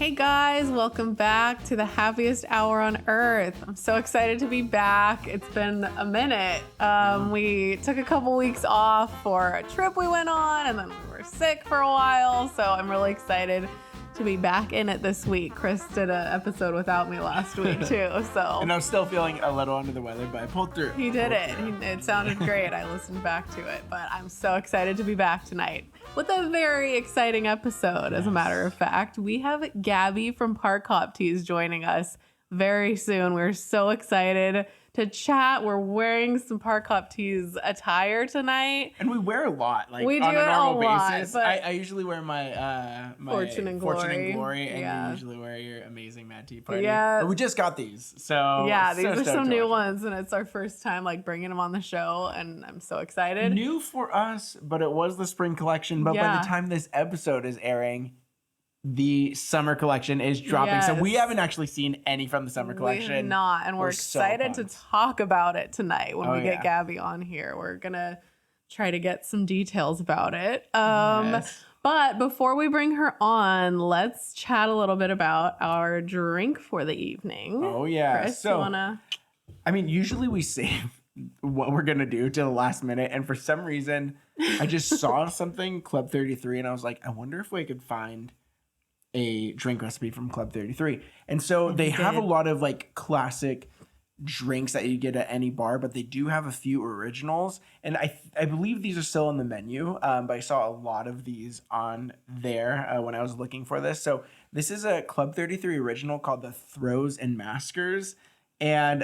Hey guys, welcome back to the happiest hour on earth. I'm so excited to be back. It's been a minute. We took a couple weeks off for a trip we went on, and then we were sick for a while. So I'm really excited to be back in it this week. Chris did an episode without me last week too. And I'm still feeling a little under the weather, but I pulled through. He did it. It sounded great. I listened back to it, but I'm so excited to be back tonight with a very exciting episode. As a matter of fact, we have Gaby from Park Hop Tees joining us very soon. We're so excited to chat. We're wearing some Park Hop Tees attire tonight. And we wear a lot, like we on do a it normal a lot, basis. I usually wear my Fortune and Glory. And yeah. you usually wear your amazing Mad Tea Party. Yeah. But we just got these, so yeah, these are some new ones. ones, and it's our first time like bringing them on the show, and I'm so excited. New for us, but it was the spring collection. But by the time this episode is airing, the summer collection is dropping. Yes. So we haven't actually seen any from the summer collection. We have not, and we're excited to talk about it tonight when we get Gaby on here. We're gonna try to get some details about it. Yes. But before we bring her on, let's chat a little bit about our drink for the evening. Oh yeah. Chris, so you wanna? I mean, usually we save what we're gonna do to the last minute, and for some reason, I just saw something Club 33, and I was like, I wonder if we could find a drink recipe from Club 33. And so they have a lot of like classic drinks that you get at any bar, but they do have a few originals. And I believe these are still on the menu, but I saw a lot of these on there when I was looking for this. So this is a Club 33 original called the Throws and Maskers. And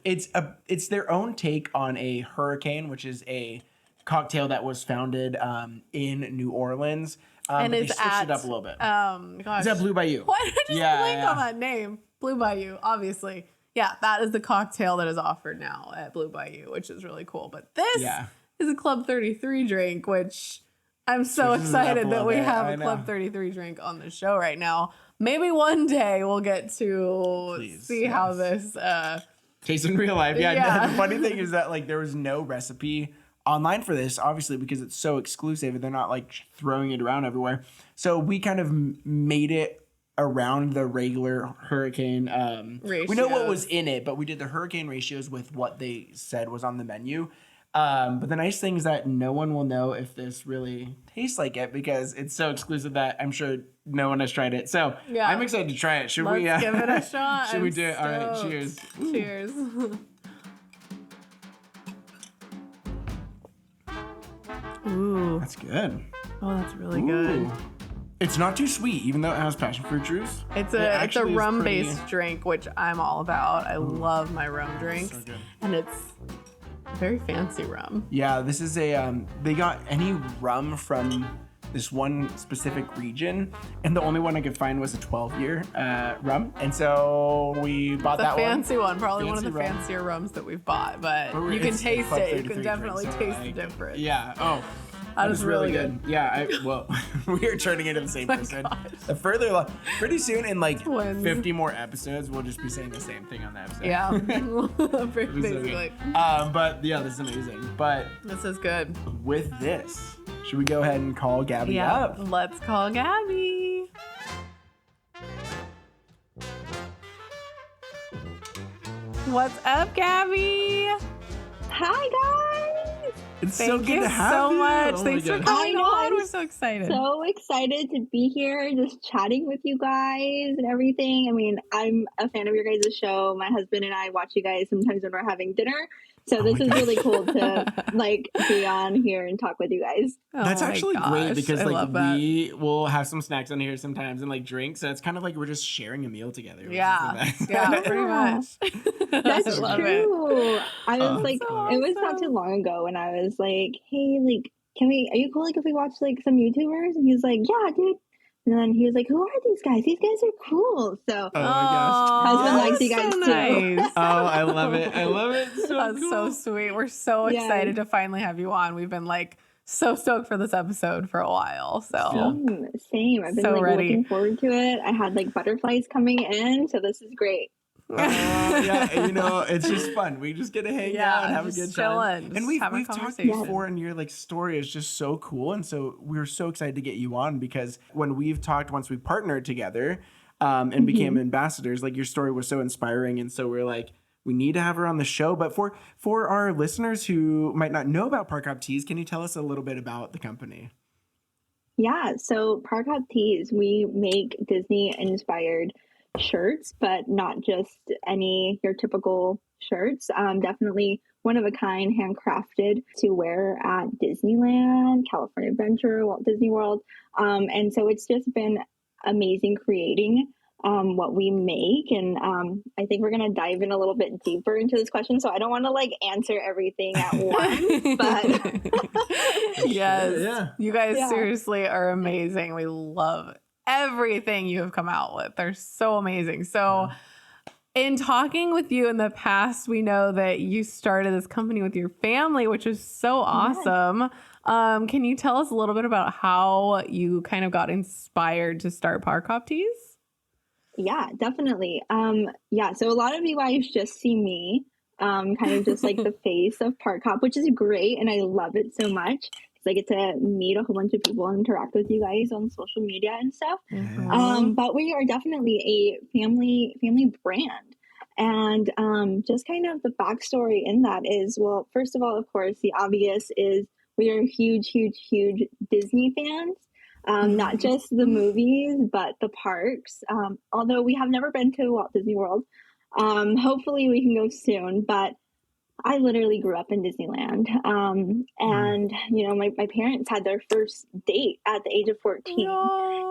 it's their own take on a hurricane, which is a cocktail that was founded in New Orleans. And they it's switched at, it up a little bit. Gosh. Is that Blue Bayou? Why did I just blink on that name? Blue Bayou, obviously. Yeah, that is the cocktail that is offered now at Blue Bayou, which is really cool. But this is a Club 33 drink, which I'm so excited that we have a Club 33 drink on the show right now. Maybe one day we'll get to see how this tastes in real life. Yeah. The funny thing is that like there was no recipe online for this, obviously, because it's so exclusive and they're not like throwing it around everywhere. So we kind of made it around the regular hurricane. We know what was in it, but we did the hurricane ratios with what they said was on the menu. But the nice thing is that no one will know if this really tastes like it because it's so exclusive that I'm sure no one has tried it. So I'm excited to try it. Should we give it a shot? Should we do it? All right, cheers. Cheers. Ooh. That's good. Oh, that's really good. It's not too sweet, even though it has passion fruit juice. It's a rum-based drink, which I'm all about. I love my rum drinks. So good. And it's very fancy rum. Yeah, this is a, they got any rum from this one specific region, and the only one I could find was a 12-year rum. And so we bought that one. The fancy one, probably one of the fancier rums that we've bought, but you can taste it. You can definitely taste the difference. Yeah. Oh. That is really good. Yeah, we are turning into the same person. Further along, pretty soon in like 50 more episodes, we'll just be saying the same thing on the episode. Yeah, basically. But yeah, this is amazing. But this is good. With this, should we go ahead and call Gaby up? Let's call Gaby. What's up, Gaby? Hi, guys. It's so good to have you. Thank you so much. Thanks for coming on. We're so excited. So excited to be here, just chatting with you guys and everything. I mean, I'm a fan of your guys' show. My husband and I watch you guys sometimes when we're having dinner. So this is really cool to like be on here and talk with you guys. That's actually great because like we will have some snacks on here sometimes and like drinks. So it's kind of like we're just sharing a meal together. Yeah, pretty much. That's true. I was like, it was not too long ago when I was like, hey, like, are you cool like if we watch like some YouTubers? And he was like, yeah, dude. And then he was like, who are these guys? These guys are cool. So, oh my gosh. Husband likes you guys too. Oh, I love it. I love it. That's cool. so sweet. We're so excited to finally have you on. We've been like so stoked for this episode for a while. So same. I've been like looking forward to it. I had like butterflies coming in. So this is great. Yeah, you know, it's just fun. We just get to hang out and have a good time. And we've talked before, and your like story is just so cool. And so we were so excited to get you on because when we've talked, once we partnered together, and became ambassadors. Like, your story was so inspiring. And so we're like, we need to have her on the show. But for our listeners who might not know about Park Hop Tees, can you tell us a little bit about the company? Yeah, so Park Hop Tees, we make Disney inspired shirts, but not just your typical shirts. Definitely one of a kind, handcrafted to wear at Disneyland, California Adventure, Walt Disney World. And so it's just been amazing creating what we make. And I think we're going to dive in a little bit deeper into this question. So I don't want to like answer everything at once, but yes, you guys seriously are amazing. We love everything you have come out with. They're so amazing. So in talking with you in the past, we know that you started this company with your family, which is so awesome. Can you tell us a little bit about how you kind of got inspired to start Park Hop Tees? Yeah, definitely. So a lot of you guys just see me, kind of just like the face of Park Hop, which is great, and I love it so much because I get to meet a whole bunch of people and interact with you guys on social media and stuff. But we are definitely a family brand, and just kind of the backstory in that is, well, first of all, of course, the obvious is we are huge Disney fans. Not just the movies, but the parks. Although we have never been to Walt Disney World. Hopefully we can go soon, but I literally grew up in Disneyland. And, my parents had their first date at the age of 14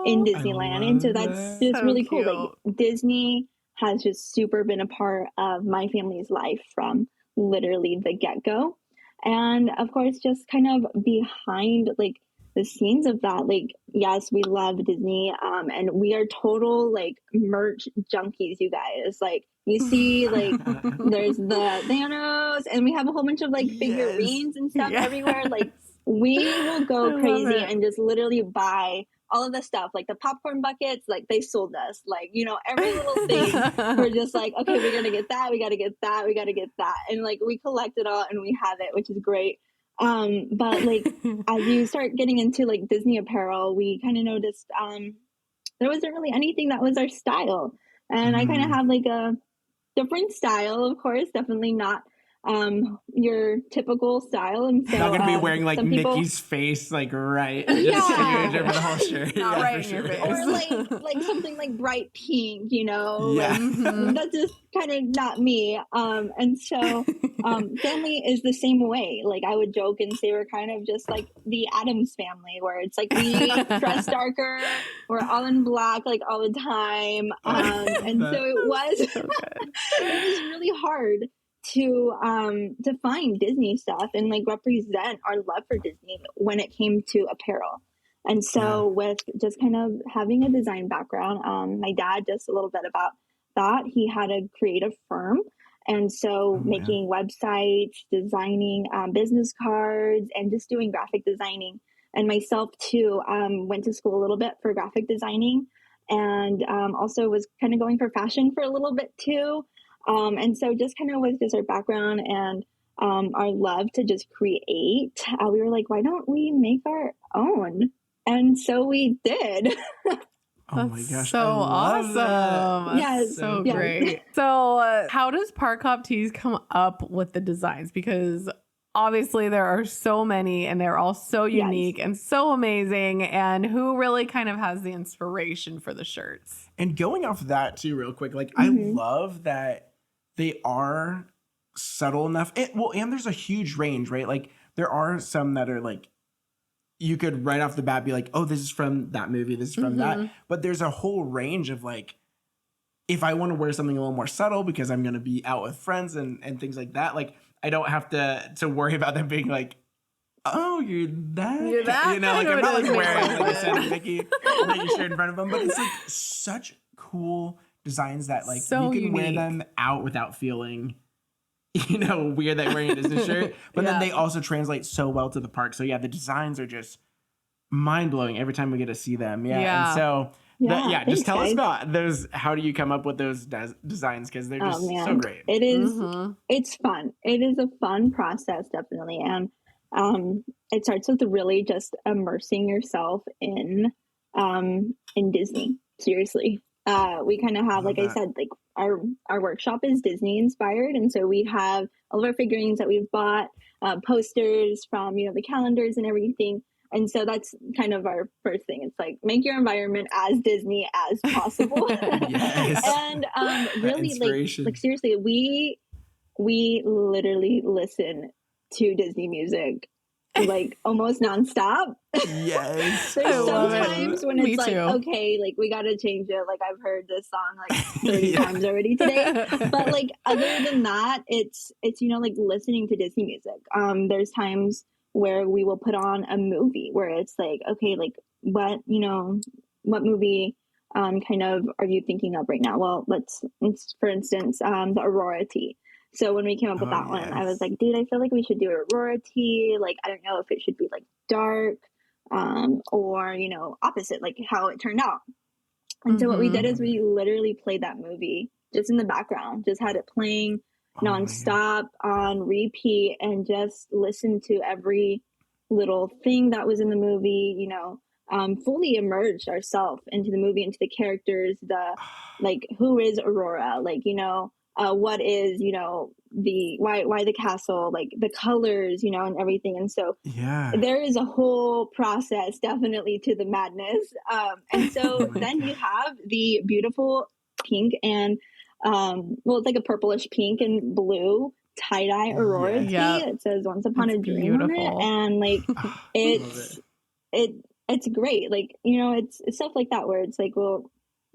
in Disneyland. And so that's just so really cool. Like, Disney has just super been a part of my family's life from literally the get-go. And of course, just kind of behind like the scenes of that, like, yes, we love Disney, and we are total like merch junkies, you guys. Like, you see, like, there's the Thanos, and we have a whole bunch of like figurines and stuff everywhere. Like, we will go crazy and just literally buy all of the stuff, like the popcorn buckets. Like, they sold us, like, every little thing. We're just like, okay, we're gonna get that, we gotta get that, we gotta get that, and like we collect it all and we have it, which is great. But like, as you start getting into like Disney apparel, we kind of noticed there wasn't really anything that was our style, and I kind of have like a different style, of course, definitely not your typical style. And so not gonna be wearing like Mickey's face, like, right, just huge over the whole shirt. Not right in your face. Or like something like bright pink, like, that's just kind of not me. And so family is the same way. Like, I would joke and say we're kind of just like the Addams family, where it's like we dress darker, we're all in black like all the time. And so it was really hard to find Disney stuff and like represent our love for Disney when it came to apparel. And so with just kind of having a design background, my dad, just a little bit about that, he had a creative firm. And so making websites, designing business cards, and just doing graphic designing. And myself too, went to school a little bit for graphic designing, and also was kind of going for fashion for a little bit too. And so just kind of with just our background and our love to just create, we were like, why don't we make our own? And so we did. Oh my gosh, so awesome. Yeah, so great. So how does Park Hop Tees come up with the designs? Because obviously there are so many and they're all so unique and so amazing. And who really kind of has the inspiration for the shirts? And going off of that too, real quick, like, I love that they are subtle enough. And there's a huge range, right? Like, there are some that are like, you could right off the bat be like, oh, this is from that movie, this is from that. But there's a whole range of like, if I want to wear something a little more subtle because I'm going to be out with friends and things like that, like, I don't have to worry about them being like, oh, you're that, like, I'm not like wearing like a Sandy Mickey shirt in front of them, but it's like such cool designs that like so you can unique. wear them out without feeling weird that wearing a Disney shirt, but then they also translate so well to the park. So the designs are just mind blowing every time we get to see them. And so just tell us about those. How do you come up with those designs? Because they're just so great. It is. It's fun. It is a fun process, definitely, and it starts with really just immersing yourself in Disney. Seriously. we kind of have, like I said, like our workshop is Disney inspired, and so we have all of our figurines that we've bought, posters from the calendars and everything. And so that's kind of our first thing. It's like, make your environment as Disney as possible. Yes. And really, like seriously, we literally listen to Disney music like almost nonstop. Yes. There's sometimes when it's like, okay, like we gotta change it. Like I've heard this song like 30 times already today. But like other than that, it's like listening to Disney music. There's times where we will put on a movie where it's like, okay, like what movie kind of are you thinking of right now? Well, let's for instance, the Aurora tea. So when we came up with that one, I was like, dude, I feel like we should do Aurora tea. Like, I don't know if it should be like dark or, opposite, like how it turned out. And so what we did is we literally played that movie just in the background, just had it playing nonstop on repeat and just listened to every little thing that was in the movie, fully immersed ourselves into the movie, into the characters, like, who is Aurora? Like, what is the why the castle, like the colors, and everything. And so there is a whole process definitely to the madness, and so then you have the beautiful pink and it's like a purplish pink and blue tie-dye Aurora tea. It says Once Upon a Dream on it, and like it's great. Like it's stuff like that where it's like we'll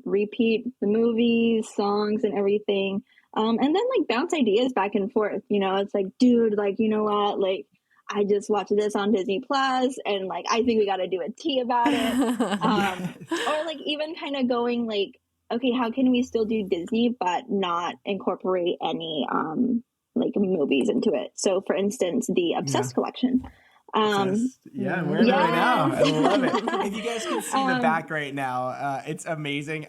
repeat the movies, songs, and everything. And then like bounce ideas back and forth, it's like, dude, like, you know what, like I just watched this on Disney Plus and like, I think we got to do a tea about it. Or like even kind of going like, okay, how can we still do Disney, but not incorporate any, like movies into it? So for instance, the Obsessed collection. I'm wearing it right now. I love it. If you guys can see the back right now, it's amazing.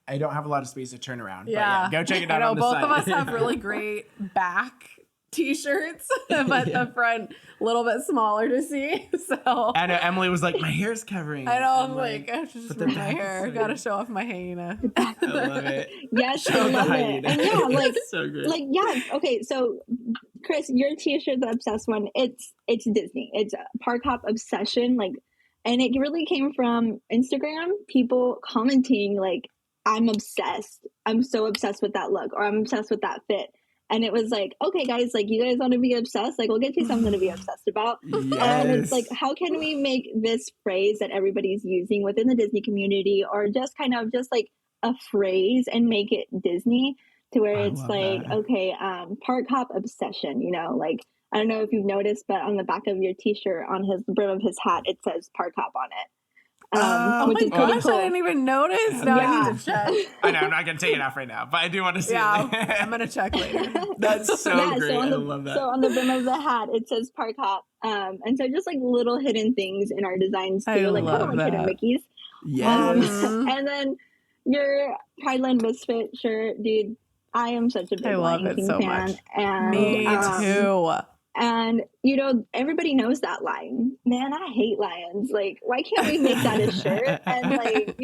I don't have a lot of space to turn around. But go check it out. I know on the both site. of us have really great back t-shirts, but the front a little bit smaller to see. So I know Emily was like, my hair's covering. I know. I'm like, I have to just move my hair. Got to show off my hyena. I love it. Yes, show I love it. And yeah, like so good. Like okay, so Chris, your t-shirt, the Obsessed one, it's Disney. It's a Park Hop Obsession, like, and it really came from Instagram. People commenting like, I'm obsessed. I'm so obsessed with that look, or I'm obsessed with that fit. And it was like, okay, guys, like, you guys want to be obsessed? Like, we'll get you something to be obsessed about. And it's like, how can we make this phrase that everybody's using within the Disney community, or just kind of just like a phrase, and make it Disney to where it's like, okay, Park Hop Obsession, like, I don't know if you've noticed, but on the back of your t-shirt, on the brim of his hat, it says Park Hop on it. Oh my gosh, cool. I didn't even notice. Now I need to check. I know, I'm not going to take it off right now, but I do want to see it. I'm going to check later. That's so great. I love that. So on the brim of the hat, it says Park Hop. And so just like little hidden things in our designs too, like kind of like hidden Mickeys. Yes. And then your Prideland Misfit shirt, dude, I am such a big Lion King fan. Much. And, me too. And everybody knows that line. Man, I hate lions. Like, why can't we make that a shirt? And like,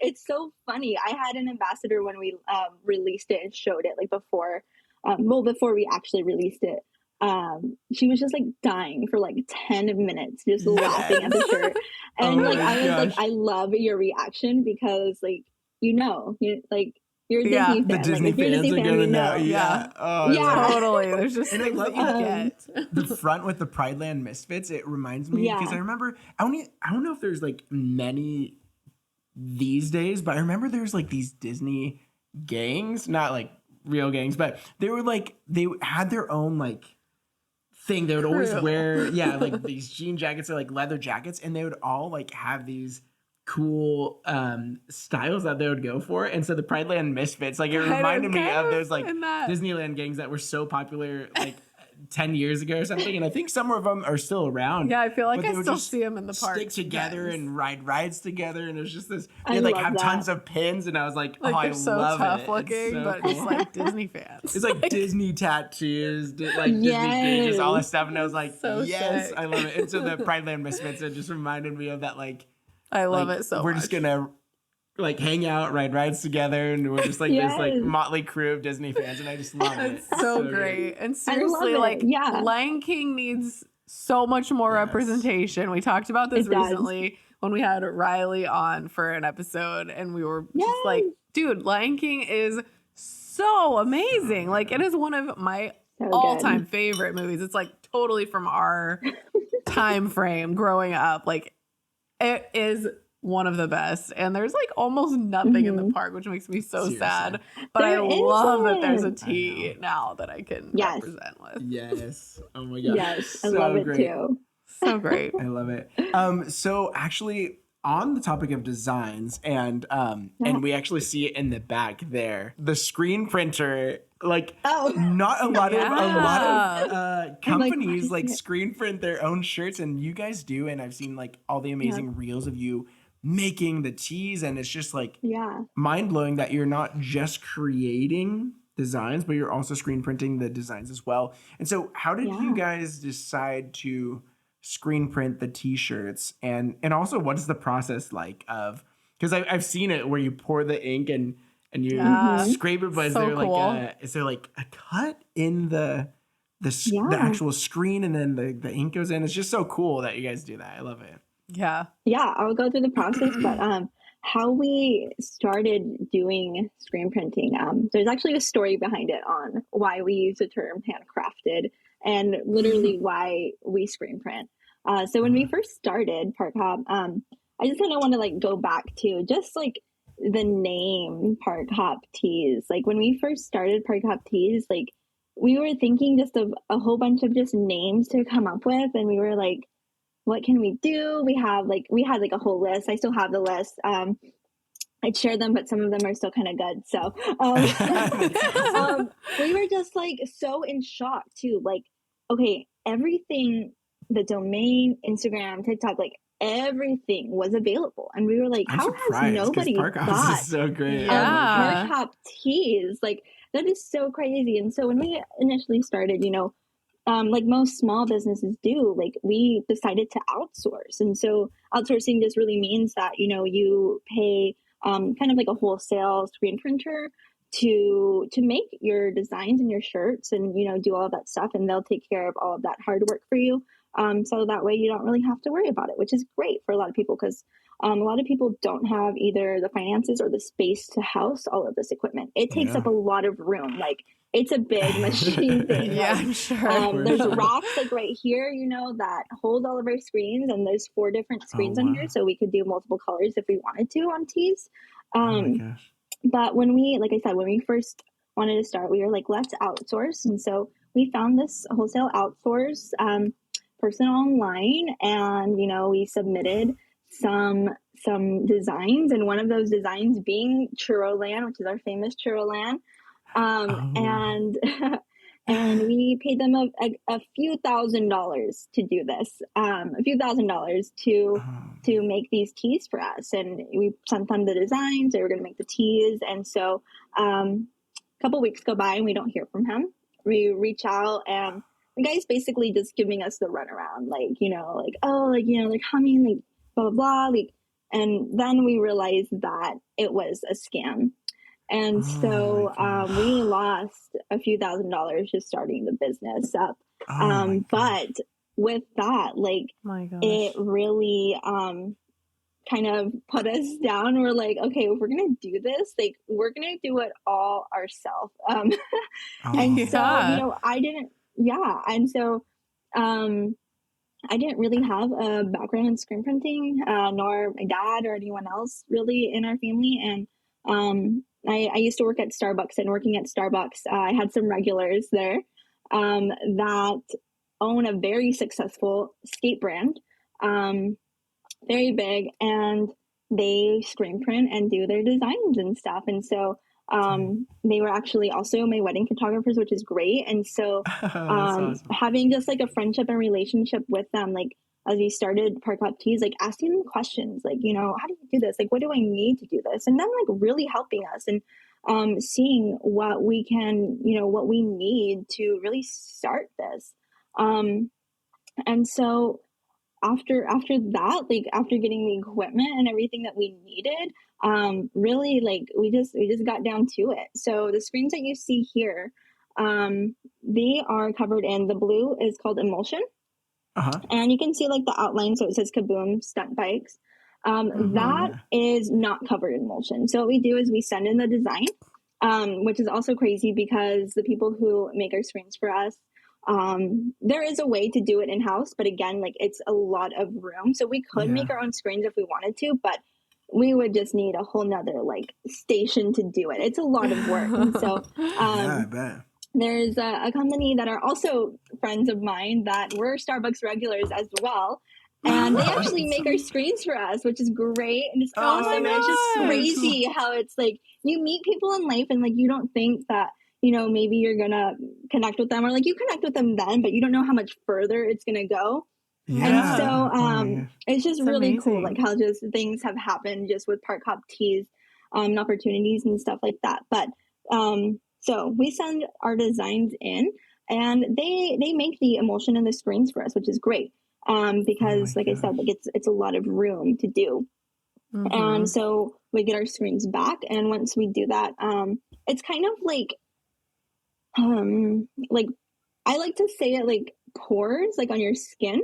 it's so funny. I had an ambassador when we released it and showed it, like before we actually released it. She was just like dying for like 10 minutes, just laughing at the shirt. And I was like, I love your reaction, because like, you're a Disney fan. The Disney fans are gonna know. Yeah. Oh, yeah. Totally. There's just things that you get. The front with the Prideland Misfits, it reminds me, because I remember, I don't know if there's like many these days, but I remember there's like these Disney gangs, not like real gangs, but they were like, they had their own like thing. They would always wear, like these jean jackets or like leather jackets, and they would all like have these cool styles that they would go for. And so the Prideland Misfits, like, it reminded me of those like Disneyland gangs that were so popular like 10 years ago or something. And I think some of them are still around. Yeah, I feel like I still see them in the park. Stick together and ride rides together. And it was just this, they like have tons of pins. And I was like, oh, I so love tough it. looking, so but cool. It's like Disney fans. It's like Disney tattoos, like Disney gauges, all that stuff. And I was like, yes, sick. I love it. And so the Prideland Misfits, it just reminded me of that, like, I love it so much. We're just going to like hang out, ride rides together, and we're just like this like Yes. motley crew of Disney fans, and I just love it. It's so great. And seriously, it. like Yeah. Lion King needs so much more Yes. representation. We talked about this It does. recently when we had Riley on for an episode, and we were just like, dude, Lion King is so amazing. So like it is one of my So all-time good. favorite movies. It's like totally from our time frame growing up. Like it is one of the best, and there's like almost nothing in the park, which makes me so Seriously. sad. But I There love that there's a isn't. tea now that I can Yes. represent with. Yes. Oh my gosh. Yes, I So love it great. too. So great. I love it. So actually, on the topic of designs, and we actually see it in the back there, the screen printer. Like, Oh. not a lot of Yeah. companies what like is it? screen print their own shirts, and you guys do. And I've seen like all the amazing reels of you making the tees, and it's just like Yeah. mind blowing that you're not just creating designs, but you're also screen printing the designs as well. And so, how did you guys decide to screen print the t-shirts, and also what is the process like of, because I've seen it where you pour the ink and you Yeah. scrape it, but is So there cool. like a cut in the actual screen, and then the ink goes in? It's just so cool that you guys do that. I love it. Yeah. Yeah, I'll go through the process, but how we started doing screen printing, there's actually a story behind it on why we use the term handcrafted and literally why we screen print. So when we first started Park Hop, I just kind of want to like go back to just like the name Park Hop Tees. Like when we first started Park Hop Tees, like we were thinking just of a whole bunch of just names to come up with, and we were like, what can we do? We had like a whole list. I still have the list. I'd share them, but some of them are still kind of good. So we were just like so in shock too. Like, okay, everything, the domain, Instagram, TikTok, like everything was available. And we were like, how has nobody Park House thought is so great. Yeah. Park Hop Tees? Like that is so crazy. And so when we initially started, like most small businesses do, like we decided to outsource. And so outsourcing just really means that, you pay kind of like a wholesale screen printer to make your designs and your shirts and, do all of that stuff. And they'll take care of all of that hard work for you. So that way you don't really have to worry about it, which is great for a lot of people because a lot of people don't have either the finances or the space to house all of this equipment. It takes up a lot of room. Like it's a big machine thing. Yeah, like, I'm sure. There's racks like right here, that hold all of our screens, and there's 4 different screens on here, so we could do multiple colors if we wanted to on tees. Oh my gosh. But when we first wanted to start, we were like, let's outsource. And so we found this wholesale outsource person online, and we submitted some designs, and one of those designs being Churro Land, which is our famous Churro Land. And and we paid them a few $1,000s to do this, a few $1,000s to make these tees for us. And we sent them the designs. They were going to make the tees. And so a couple weeks go by and we don't hear from him. We reach out, and the guy's basically just giving us the runaround, like, they're coming, like, blah, blah, blah. Like, and then we realized that it was a scam. And so we lost a few $1,000s just starting the business up. But with that, like, it really kind of put us down. We're like, okay, if we're going to do this, like, we're going to do it all ourselves. So, And so I didn't really have a background in screen printing, nor my dad or anyone else really in our family. And I used to work at Starbucks, and working at Starbucks, I had some regulars there that own a very successful skate brand, very big, and they screen print and do their designs and stuff. And so they were actually also my wedding photographers, which is great. And so awesome. having just like a friendship and relationship with them, like as we started Park Hop Tees, like asking them questions, like, how do you do this? Like, what do I need to do this? And them like really helping us and seeing what we can, what we need to really start this. And so after that, like after getting the equipment and everything that we needed, really like we just got down to it. So the screens that you see here, they are covered in, the blue is called emulsion. And you can see like the outline, so it says Kaboom stunt bikes. That is not covered in emulsion. So what we do is we send in the design, which is also crazy because the people who make our screens for us, there is a way to do it in-house, but again, like it's a lot of room. So we could make our own screens if we wanted to, but we would just need a whole nother like station to do it. It's a lot of work. And so I bet. there's a company that are also friends of mine that were Starbucks regulars as well. And they actually make our screens for us, which is great. And it's awesome. And it's just crazy how it's like you meet people in life and like you don't think that, you know, maybe you're going to connect with them, or like you connect with them then, but you don't know how much further it's going to go. And so it's just really cool, like how just things have happened just with Park Hop tees and opportunities and stuff like that. But so we send our designs in, and they make the emulsion and the screens for us, which is great because, like I said, like it's a lot of room to do. And so we get our screens back, and once we do that, it's kind of like I like to say it like pores like on your skin.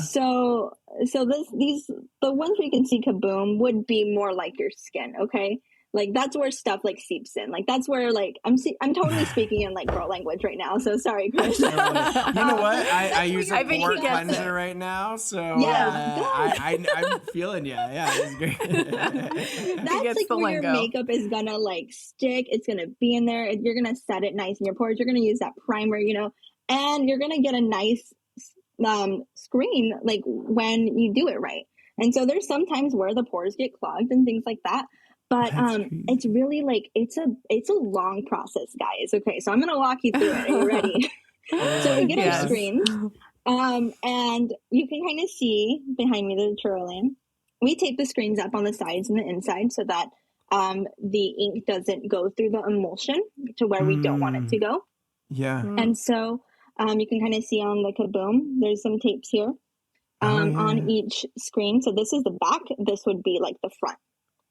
So the ones we can see Kaboom would be more like your skin, okay? Like that's where stuff like seeps in. Like that's where like I'm totally speaking in like girl language right now. So sorry, Chris. You know what? I use a pore cleanser right now, so I'm feeling you. Yeah, it's great. That's like where your makeup is gonna like stick. It's gonna be in there. You're gonna set it nice in your pores. You're gonna use that primer, you know, and you're gonna get a nice screen like when you do it right. And so there's sometimes where the pores get clogged and things like that. But it's really like it's a long process, guys. Okay, so I'm gonna walk you through it. Are you ready? So we get our screens, and you can kind of see behind me the churro lane. We tape the screens up on the sides and the inside so that the ink doesn't go through the emulsion to where we don't want it to go. And so you can kind of see on the Kaboom, there's some tapes here on each screen. So this is the back. This would be like the front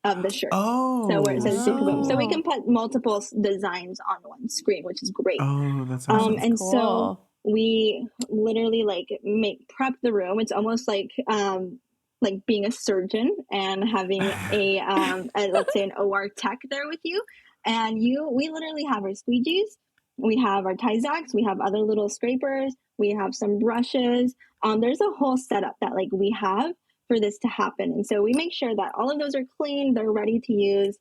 of the shirt. So where it says Kaboom. So we can put multiple designs on one screen, which is great. That's awesome. And cool. So we literally like prep the room. It's almost like being a surgeon and having a let's say an OR tech there with you. And we literally have our squeegees, we have our Tyzacs, we have other little scrapers, we have some brushes. There's a whole setup that like we have for this to happen. And so we make sure that all of those are clean, they're ready to use,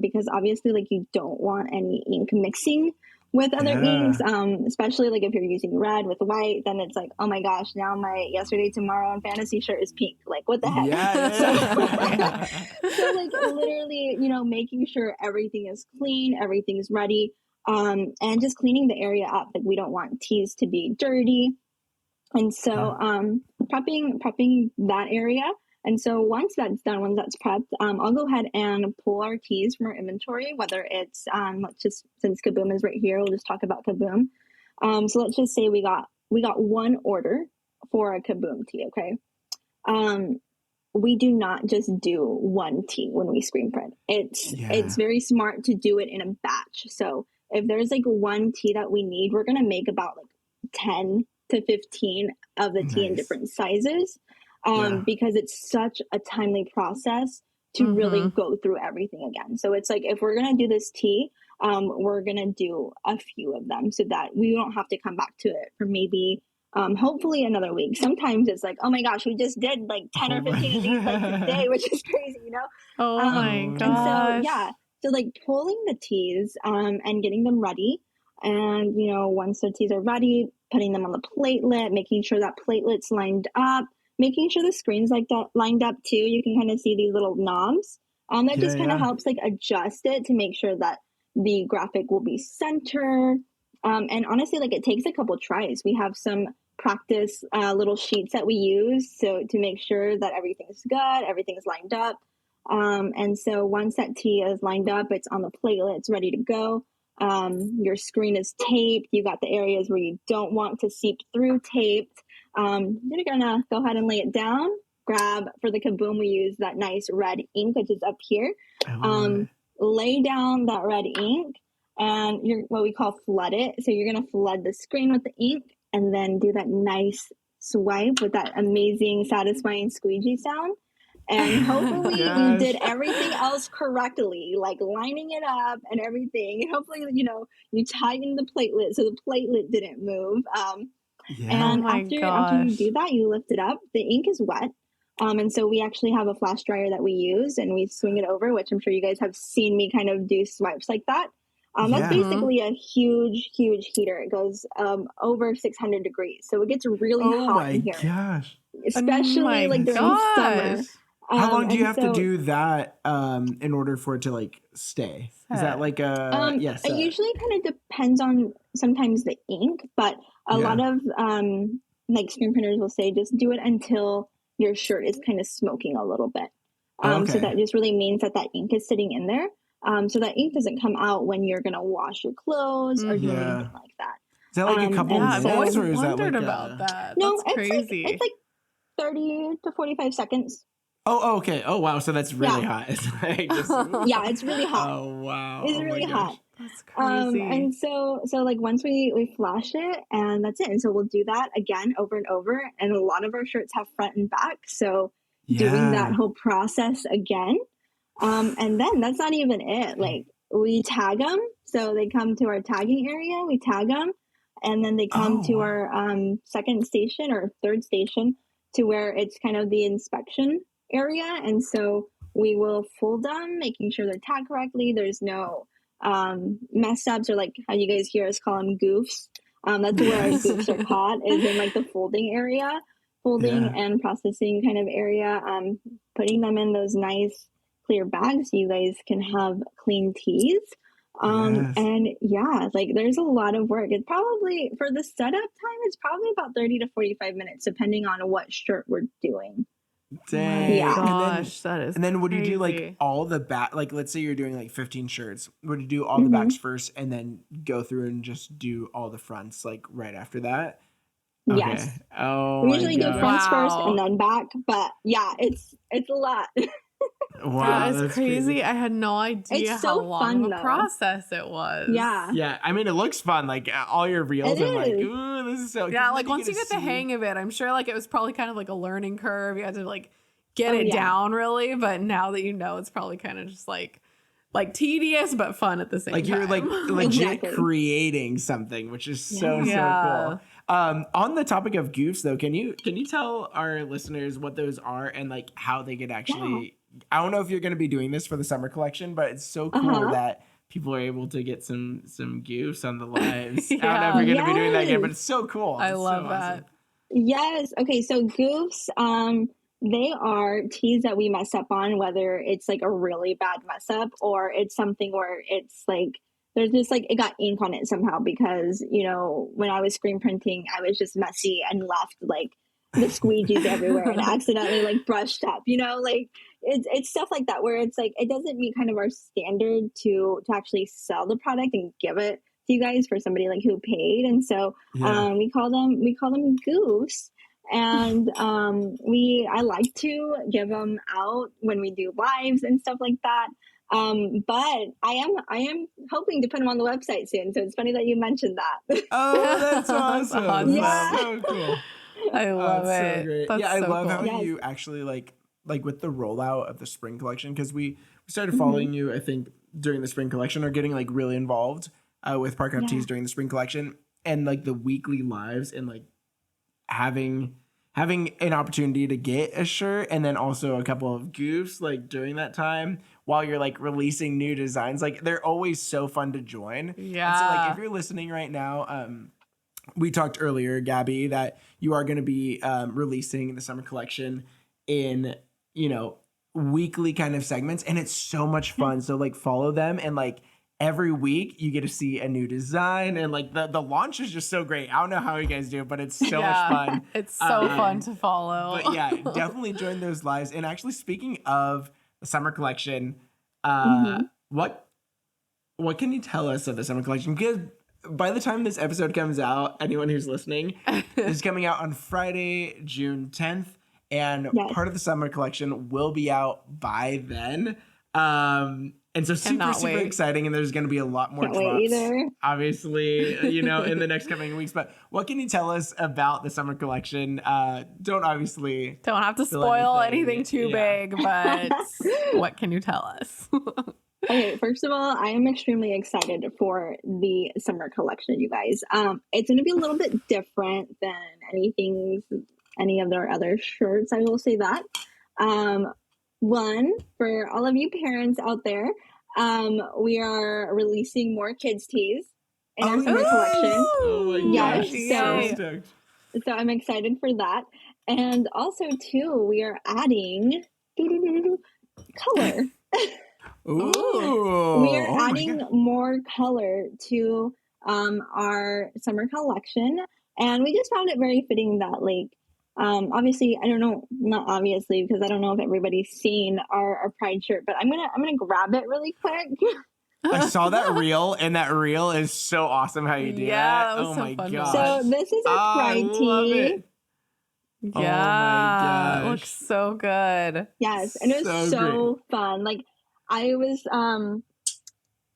because obviously like you don't want any ink mixing with other inks, especially like if you're using red with white, then it's like, oh my gosh, now my yesterday, tomorrow, and fantasy shirt is pink. Like what the heck? So like literally, you know, making sure everything is clean, everything's ready, and just cleaning the area up. Like we don't want tees to be dirty. And so prepping that area. And so once that's done, once that's prepped, I'll go ahead and pull our tees from our inventory, whether it's, let's just, since Kaboom is right here, we'll just talk about Kaboom. So let's just say we got one order for a Kaboom tee, okay? We do not just do one tee when we screen print. It's very smart to do it in a batch. So if there's like one tee that we need, we're going to make about like 10 to 15 of the tee in different sizes. Because it's such a timely process to really go through everything again. So it's like, if we're going to do this tee, we're going to do a few of them so that we don't have to come back to it for maybe, hopefully another week. Sometimes it's like, oh my gosh, we just did like 10 or 15 of these like today, which is crazy, you know? Oh my gosh. And so, so like pulling the tees, and getting them ready. And, you know, once the tees are ready, putting them on the platelet, making sure that platelet's lined up, making sure the screen's like that lined up too. You can kind of see these little knobs. That just kind of helps like adjust it to make sure that the graphic will be center. And honestly, like it takes a couple tries. We have some practice little sheets that we use so to make sure that everything's good, everything's lined up. And so once that tee is lined up, it's on the platelet, it's ready to go. Your screen is taped. You got the areas where you don't want to seep through taped. You're gonna go ahead and lay it down, grab, for the Kaboom, we use that nice red ink, which is up here. Lay down that red ink, and you're what we call flood it. So you're going to flood the screen with the ink, and then do that nice swipe with that amazing, satisfying squeegee sound. And hopefully you did everything else correctly, like lining it up and everything. And hopefully, you tightened the platelet so the platelet didn't move. And after you do that, you lift it up. The ink is wet. And so we actually have a flash dryer that we use, and we swing it over, which I'm sure you guys have seen me kind of do swipes like that. That's basically a huge, huge heater. It goes over 600 degrees. So it gets really hot in here. Oh my gosh. Especially like during summer. How long do you have to do that in order for it to like stay? Is that like a It usually kind of depends on sometimes the ink, but a lot of like screen printers will say just do it until your shirt is kind of smoking a little bit. So that just really means that ink is sitting in there. So that ink doesn't come out when you're gonna wash your clothes or do anything like that. Is that like a couple minutes, or is that like about that? No, that's crazy. It's like 30 to 45 seconds. Oh, okay. Oh, wow. So that's really hot. It's like just, yeah, it's really hot. Oh, wow. It's really hot. That's crazy. And so like once we flash it, and that's it. And so we'll do that again over and over. And a lot of our shirts have front and back. So doing that whole process again. And then that's not even it. Like we tag them. So they come to our tagging area. We tag them. And then they come to our second station or third station to where it's kind of the inspection area. And so we will fold them, making sure they're tagged correctly. There's no mess ups, or like how you guys hear us call them goofs. That's where our goofs are caught, is in like the folding area, and processing kind of area, putting them in those nice clear bags so you guys can have clean tees. And like there's a lot of work. It's probably, for the setup time, it's probably about 30 to 45 minutes depending on what shirt we're doing. Dang. Gosh, that is. And then would you do like all the back? Like, let's say you're doing like 15 shirts. Would you do all the backs first, and then go through and just do all the fronts like right after that? Okay. Yes. Oh, we usually do fronts first and then back, but it's a lot. Wow, that's crazy. I had no idea it's so how long fun, of a process it was. Yeah. I mean, it looks fun. Like all your reels are like, ooh, this is so. Yeah, like once you get the hang of it, I'm sure like it was probably kind of like a learning curve. You had to like get it down really, but now that you know, it's probably kind of just like tedious but fun at the same time. Like you're like legit creating something, which is so cool. On the topic of goofs though, can you tell our listeners what those are and like how they could actually I don't know if you're going to be doing this for the summer collection, but it's so cool that people are able to get some goofs on the lives. I don't know if you're going to be doing that yet, but it's so cool. I love that. Awesome. Yes. Okay. So goofs, they are tees that we mess up on, whether it's like a really bad mess up or it's something where it's like there's just like it got ink on it somehow because, when I was screen printing, I was just messy and left like the squeegees everywhere and accidentally like brushed up, like it's stuff like that where it's like it doesn't meet kind of our standard to actually sell the product and give it to you guys for somebody like who paid. And so we call them goofs. And I like to give them out when we do lives and stuff like that. But I am hoping to put them on the website soon. So it's funny that you mentioned that. Oh, that's awesome. Yeah. That's so cool. I love it. So great. That's I so love cool. how you actually like with the rollout of the spring collection, because we started following you, I think, during the spring collection, or getting like really involved with Park Up Tees during the spring collection, and like the weekly lives and like having an opportunity to get a shirt and then also a couple of goofs like during that time while you're like releasing new designs. Like they're always so fun to join. Yeah. And so like if you're listening right now, we talked earlier, Gaby, that you are going to be releasing the summer collection in, weekly kind of segments, and it's so much fun. So like follow them, and like every week you get to see a new design, and like the launch is just so great. I don't know how you guys do it, but it's so much fun. It's so fun to follow. But yeah, definitely join those lives. And actually, speaking of the summer collection, what can you tell us of the summer collection? Because by the time this episode comes out, anyone who's listening, this is coming out on Friday, June 10th. and part of the summer collection will be out by then. And so super exciting, and there's going to be a lot more drops, obviously, you know, in the next coming weeks. But what can you tell us about the summer collection? Don't have to spoil anything too big, but what can you tell us? Okay, first of all, I am extremely excited for the summer collection, you guys. It's going to be a little bit different than any of their other shirts, I will say that. One, for all of you parents out there, we are releasing more kids' tees in our summer collection. Oh my gosh, so I'm excited for that. And also, too, we are adding color. Ooh. We are adding more color to our summer collection, and we just found it very fitting that, like, obviously, I don't know, not obviously, because I don't know if everybody's seen our Pride shirt, but I'm gonna grab it really quick. I saw that reel, and that reel is so awesome how you do that. Oh my gosh. So this is our Pride tee. Yeah, oh my gosh. It looks so good. Yes, and it was so fun. Like, I was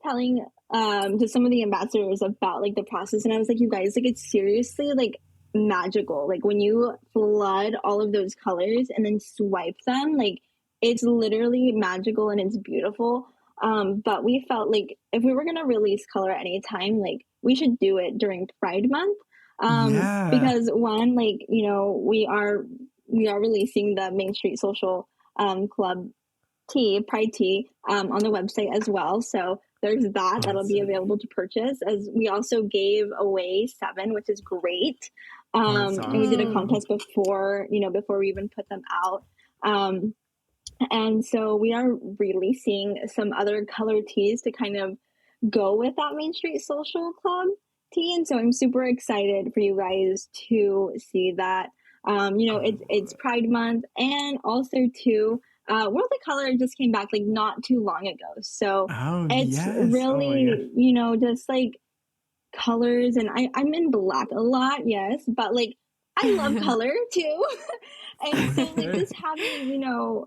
telling to some of the ambassadors about, like, the process, and I was like, you guys, like, it's seriously, like, magical. Like, when you flood all of those colors and then swipe them, like, it's literally magical and it's beautiful. But we felt like if we were gonna release color at any time, like, we should do it during Pride Month. Because one, like, you know, we are releasing the Main Street Social Club tee, Pride tee, on the website as well. So there's that'll be available to purchase. As we also gave away 7, which is great. Awesome. And we did a contest before we even put them out. And so we are releasing some other color tees to kind of go with that Main Street Social Club tee. And so I'm super excited for you guys to see that. You know, it's Pride Month, and also too, World of Color just came back, like, not too long ago. So it's really, you know, just like colors, and I'm in black a lot, yes, but, like, I love color too. And so, like, just having, you know,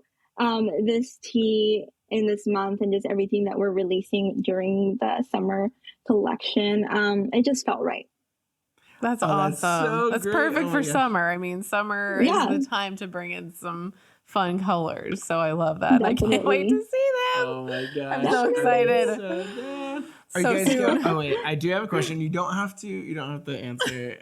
this tee in this month and just everything that we're releasing during the summer collection, it just felt right. That's awesome. That's perfect for summer. I mean, summer is the time to bring in some fun colors. So I love that. Definitely. I can't wait to see them. Oh my gosh. I'm so excited. Are you guys oh wait, I do have a question. You don't have to answer.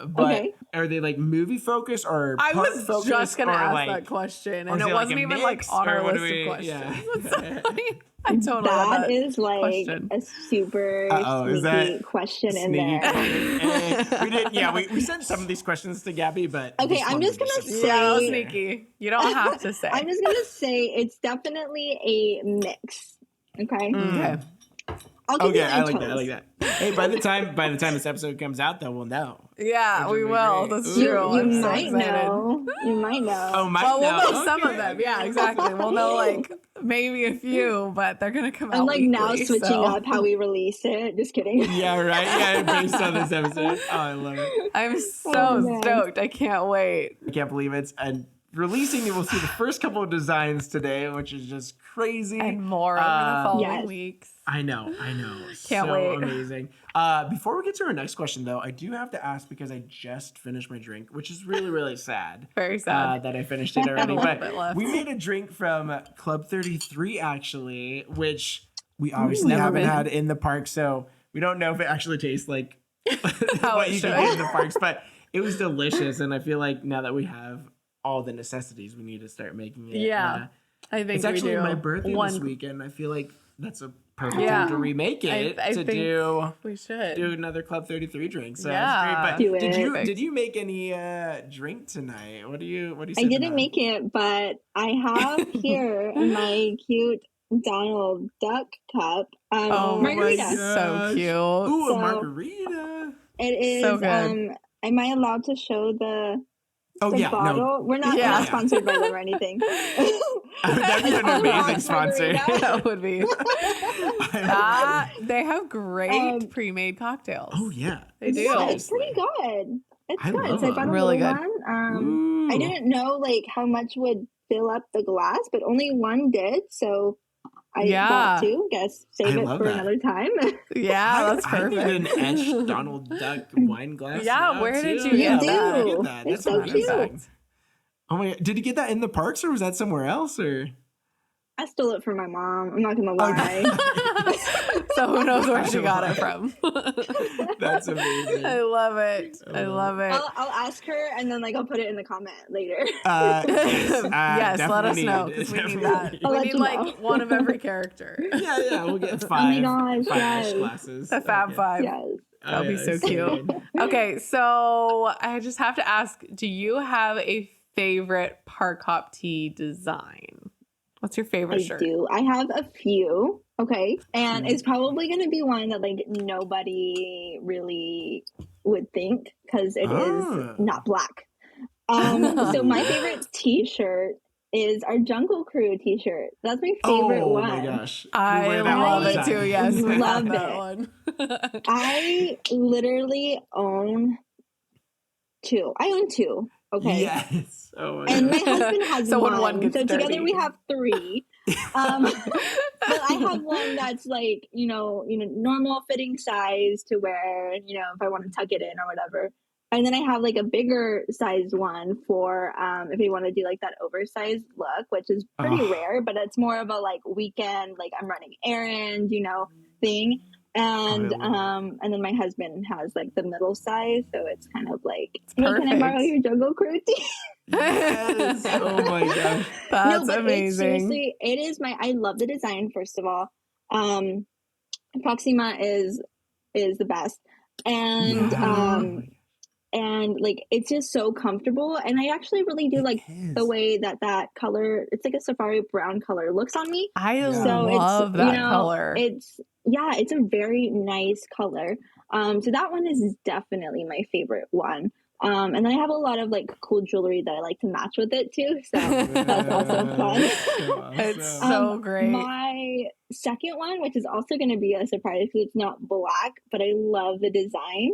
But are they, like, movie focused or I was focused, just gonna ask like, that question, and it wasn't even like on our list of questions. Yeah. I totally that is like question. A super sneaky question in there. We sent some of these questions to Gabby, but okay, I'm just gonna say sneaky. You don't have to say. I'm just gonna say it's definitely a mix. Okay. Okay. Okay, I like that. Hey, by the time this episode comes out, though, we'll know. Yeah, we will. Great. That's true. You might know. You might know. Oh, we'll know some of them. Yeah, exactly. We'll know, like, maybe a few, but they're gonna come out. I'm like weekly, now switching up how we release it. Just kidding. Yeah, right. Yeah, based on this episode. Oh, I love it. I'm so stoked. I can't wait. I can't believe it's releasing. You will see the first couple of designs today, which is just crazy, and more over the following weeks. I know. Can't wait. Amazing. Before we get to our next question, though, I do have to ask, because I just finished my drink, which is really, really sad. Very sad that I finished it already. But we made a drink from Club 33, actually, which we obviously haven't had in the park, so we don't know if it actually tastes like what you can get in the parks. But it was delicious, and I feel like now that we have all the necessities, we need to start making it. Yeah, I think it's actually my birthday this weekend. I feel like that's a perfect time to remake it. We should do another Club 33 drink. So that's great. But did you make any drink tonight? What do you? I didn't make it, but I have here my cute Donald Duck cup. Margarita. So cute. Ooh, a margarita. It is. So good. Am I allowed to show the bottle? No. We're not sponsored by them or anything. That'd be an amazing sponsor. That would be. They have great pre-made cocktails. Oh yeah, they do. Yeah, it's pretty good. It's I good. love So I bought a really little good. one. I didn't know like how much would fill up the glass, but only one did. So I bought Yeah. two. Guess save I it love for that. another time. Yeah, that's I perfect. need an etched Donald Duck wine glass. Yeah, now, where did too. you You get that? Where did you do. get that? It's That's so amazing. cute. Oh my god. Did you get that in the parks or was that somewhere else or? I stole it from my mom. I'm not gonna Okay. lie. So who knows where she I got love it from? That's amazing. I love it. I I love it. I'll ask her and then like I'll put it in the comment later. Yes. Yes, let us definitely know need- because we need definitely that. I'll We let need you like know. one of every character. Yeah, we'll get Oh five. my gosh, Five yes. etched glasses. The Fab Okay. Five. Yes. That'll be so it's cute. good. Okay, so I just have to ask, do you have a favorite park hop tee design? What's your favorite I shirt? do. I have a few. Okay. And Hmm. it's probably going to be one that like nobody really would think because it is Ah. not black. So my favorite t-shirt is our Jungle Crew t-shirt. That's my favorite Oh one. my gosh. We I wear that all love the it time. too. Yes, I have Love that it. one. I literally own two. I own two. Okay. Yes. Oh my And gosh. my husband has So when one. one gets So together dirty. we have three. But I have one that's like, normal fitting size to wear, if I want to tuck it in or whatever. And then I have like a bigger size one for if you want to do like that oversized look, which is pretty Oh. rare, but it's more of a like weekend, like I'm running errands, thing. And and then my husband has like the middle size, so it's kind of like, hey, can I borrow perfect. your Jungle Crew tee? Yes. Oh my gosh. That's but amazing. It's seriously, it is I love the design, first of all. Proxima is the best. And and like it's just so comfortable, and I actually really do like the way that color, it's like a safari brown color, looks on me. I So love it's that color. it's a very nice color. So that one is definitely my favorite one. And then I have a lot of like cool jewelry that I like to match with it too, so that's also fun. It's so great. My second one, which is also going to be a surprise because it's not black, but I love the design,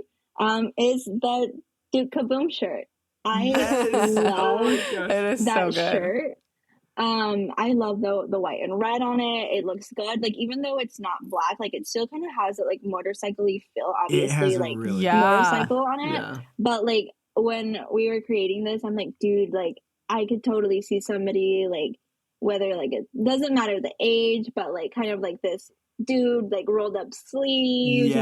is the Duke Kaboom shirt. I love it is that so good. shirt. I love the white and red on it. It looks good. Like even though it's not black, like it still kind of has it like motorcycle-y feel, obviously, like really motorcycle on it. Yeah. But like when we were creating this, I'm like, dude, like I could totally see somebody like, whether like it doesn't matter the age, but like kind of like this dude, like rolled up sleeves,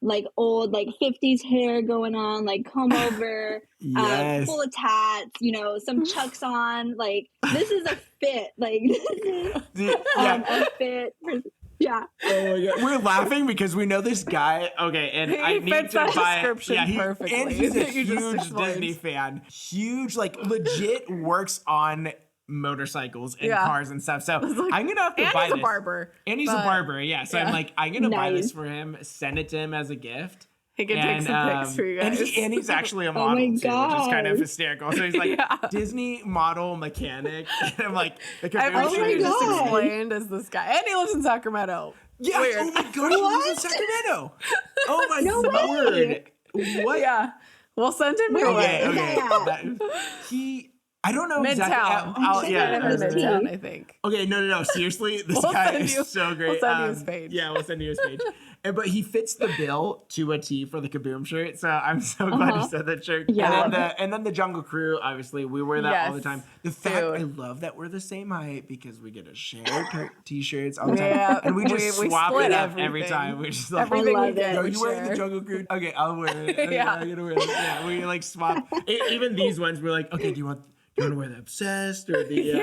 like old like 50s hair going on, like comb over, full of tats, some chucks on. Like this is a fit. Like this is a fit. Yeah. Oh my god, we're laughing because we know this guy. Okay, and I need to buy. Perfectly. And he's a huge Disney fan. Huge, like legit works on motorcycles and cars and stuff. So I'm gonna have to buy this. And he's a barber. And he's a barber, yeah. So I'm like, I'm gonna buy this for him, send it to him as a gift. He can take some pics for you guys. And he's actually a model too, which is kind of hysterical. So he's like Disney model mechanic. And I'm like, everything you just explained is this guy, and he lives in Sacramento. Yeah. Weird. Oh my gosh, he lives in Sacramento. Oh my word. What? Yeah. We'll send him your way. Okay. I don't know Midtown. exactly. Midtown, I think. Okay, no. Seriously, this guy is so great. We'll send you his page. Yeah, we'll send you his page. But he fits the bill to a T for the Kaboom shirt, so I'm so glad he said that shirt. Yeah. And then the Jungle Crew, obviously, we wear that all the time. The fact I love that we're the same height because we get to share t-shirts all the time, and we just swap it up every time. We just like, everything we get. Are you wearing the Jungle Crew? Okay, I'll wear it. Okay, I'm gonna wear it. Yeah, we like swap. Even these ones, we're like, okay, do you want to wear the Obsessed or the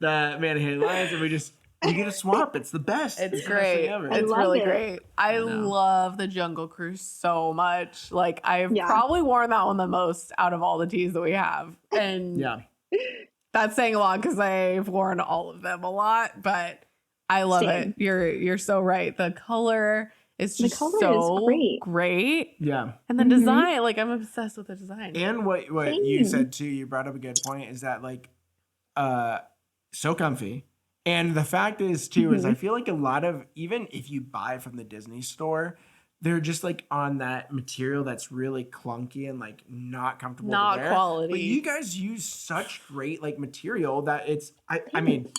Man Hated Lions? And we get a swap. It's the best. It's great. It's really great. I love the Jungle Crew so much. Like I've probably worn that one the most out of all the tees that we have. And that's saying a lot because I've worn all of them a lot, but I love it. You're so right. The color is just so great. Yeah. And the design, like I'm obsessed with the design. And what you said too, you brought up a good point, is that like so comfy. And the fact is too, is I feel like a lot of, even if you buy from the Disney store, they're just like on that material that's really clunky and like not comfortable Not to wear. quality. But you guys use such great like material that I mean,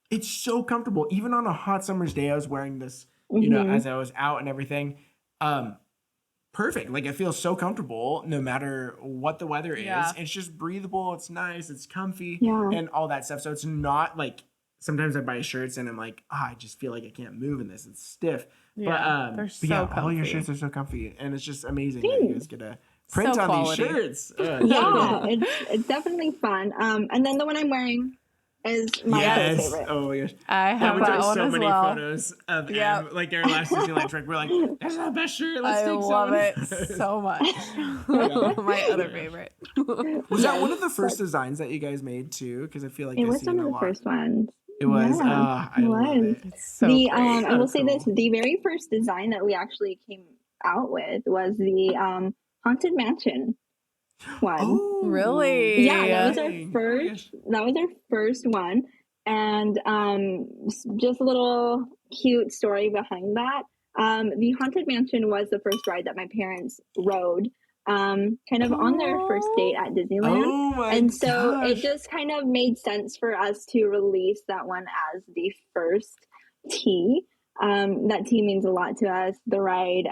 it's so comfortable. Even on a hot summer's day, I was wearing this, you know, as I was out and everything. Perfect. Like it feels so comfortable no matter what the weather is. It's just breathable. It's nice. It's comfy and all that stuff. So it's not like sometimes I buy shirts and I'm like, I just feel like I can't move in this. It's stiff. They're so comfy. all your shirts are so comfy, and it's just amazing that you guys get to print on quality. these shirts. It's definitely fun. And then the one I'm wearing is my favorite. Oh my gosh. I have that one so as many well. photos of Em, like our last Disneyland trip. We're like, that's the best shirt. Let's take some. I love it so much. My other favorite. Was that one of the first designs that you guys made too? Because I feel like it was one of the first ones. It was. I love it. It's so great. I will say this: the very first design that we actually came out with was the Haunted Mansion one. Oh, really? Yeah, that was our first. That was our first one, and just a little cute story behind that. The Haunted Mansion was the first ride that my parents rode. Kind of on their first date at Disneyland. And so it just kind of made sense for us to release that one as the first T. That T means a lot to us. The ride,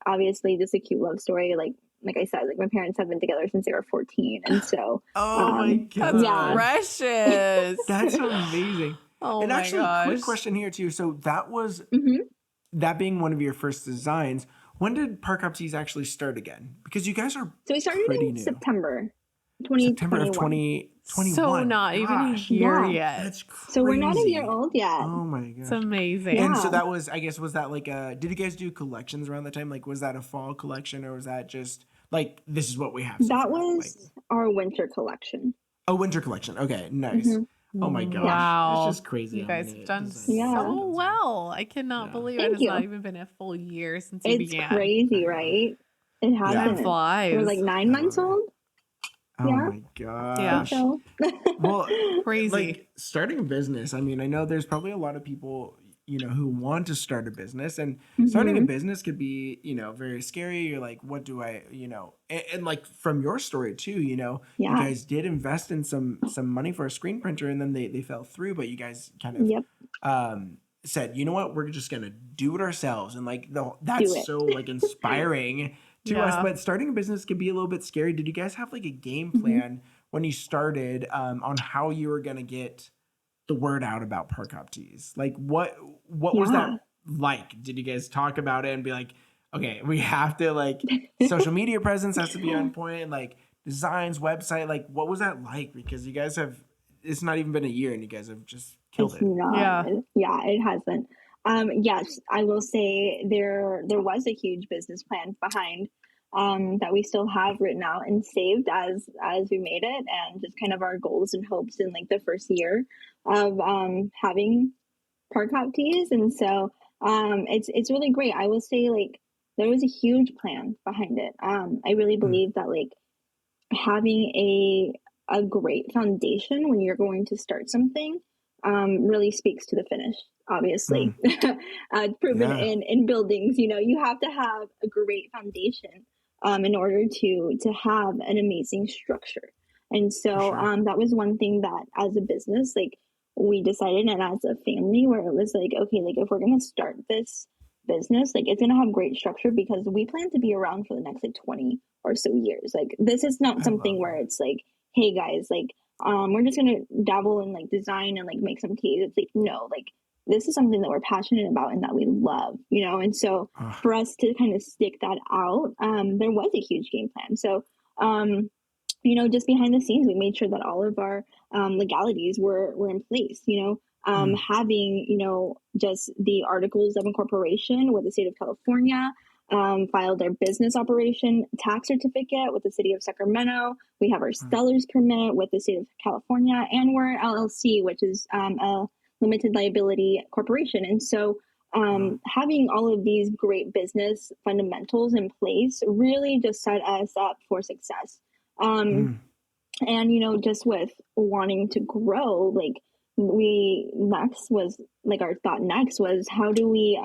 obviously just a cute love story. Like I said, like my parents have been together since they were 14. And so my God. That's precious. That's amazing. Oh and my actually, gosh. quick question here too. So that was that being one of your first designs. When did Park Hop Tees actually start again? Because you guys are so we started in new. September 2021. September of 2021. So not even a year yet. That's crazy. So we're not a year old yet. Oh my gosh. It's amazing. And so that was, I guess, was that like did you guys do collections around that time? Like, was that a fall collection or was that just like, this is what we have? That was our winter collection. Oh, winter collection. Okay, nice. Oh my gosh. Wow. It's just crazy. You guys have done Yeah. so well. I cannot believe it has not even been a full year since you began. It's crazy, right? It hasn't. Time flies. We're like 9 months old. Oh my gosh. So. Well, crazy. Like starting a business. I mean, I know there's probably a lot of people, you know, who want to start a business, and starting a business could be, you know, very scary. You're like, what do I, you know, and like from your story too, you know, you guys did invest in some money for a screen printer, and then they fell through, but you guys kind of said, you know what, we're just gonna do it ourselves, and like that's so like inspiring to us. But starting a business can be a little bit scary. Did you guys have like a game plan when you started on how you were gonna get the word out about Park Hop Tees? Like what was that like? Did you guys talk about it and be like, okay, we have to like social media presence has to be on point, like designs, website, like what was that like? Because you guys have, it's not even been a year and you guys have just killed it. It hasn't. Yes, I will say there was a huge business plan behind that we still have written out and saved as we made it, and just kind of our goals and hopes in like the first year of having Park Hop Tees. And so it's really great. I will say like there was a huge plan behind it. I really believe that like having a great foundation when you're going to start something really speaks to the finish. Obviously, proven in buildings, you know, you have to have a great foundation in order to have an amazing structure. And so that was one thing that as a business, like we decided, and as a family, where it was like, okay, like if we're going to start this business, like it's going to have great structure because we plan to be around for the next like 20 or so years. Like this is not something where it's like, hey guys, like we're just going to dabble in like design and like make some teas. It's like, no, like this is something that we're passionate about and that we love, you know? And so for us to kind of stick that out, there was a huge game plan. So, you know, just behind the scenes, we made sure that all of our legalities were in place, you know, having, you know, just the articles of incorporation with the state of California, filed our business operation tax certificate with the city of Sacramento. We have our seller's permit with the state of California, and we're an LLC, which is a limited liability corporation. And so having all of these great business fundamentals in place really just set us up for success. And, you know, just with wanting to grow, like our thought next was how do we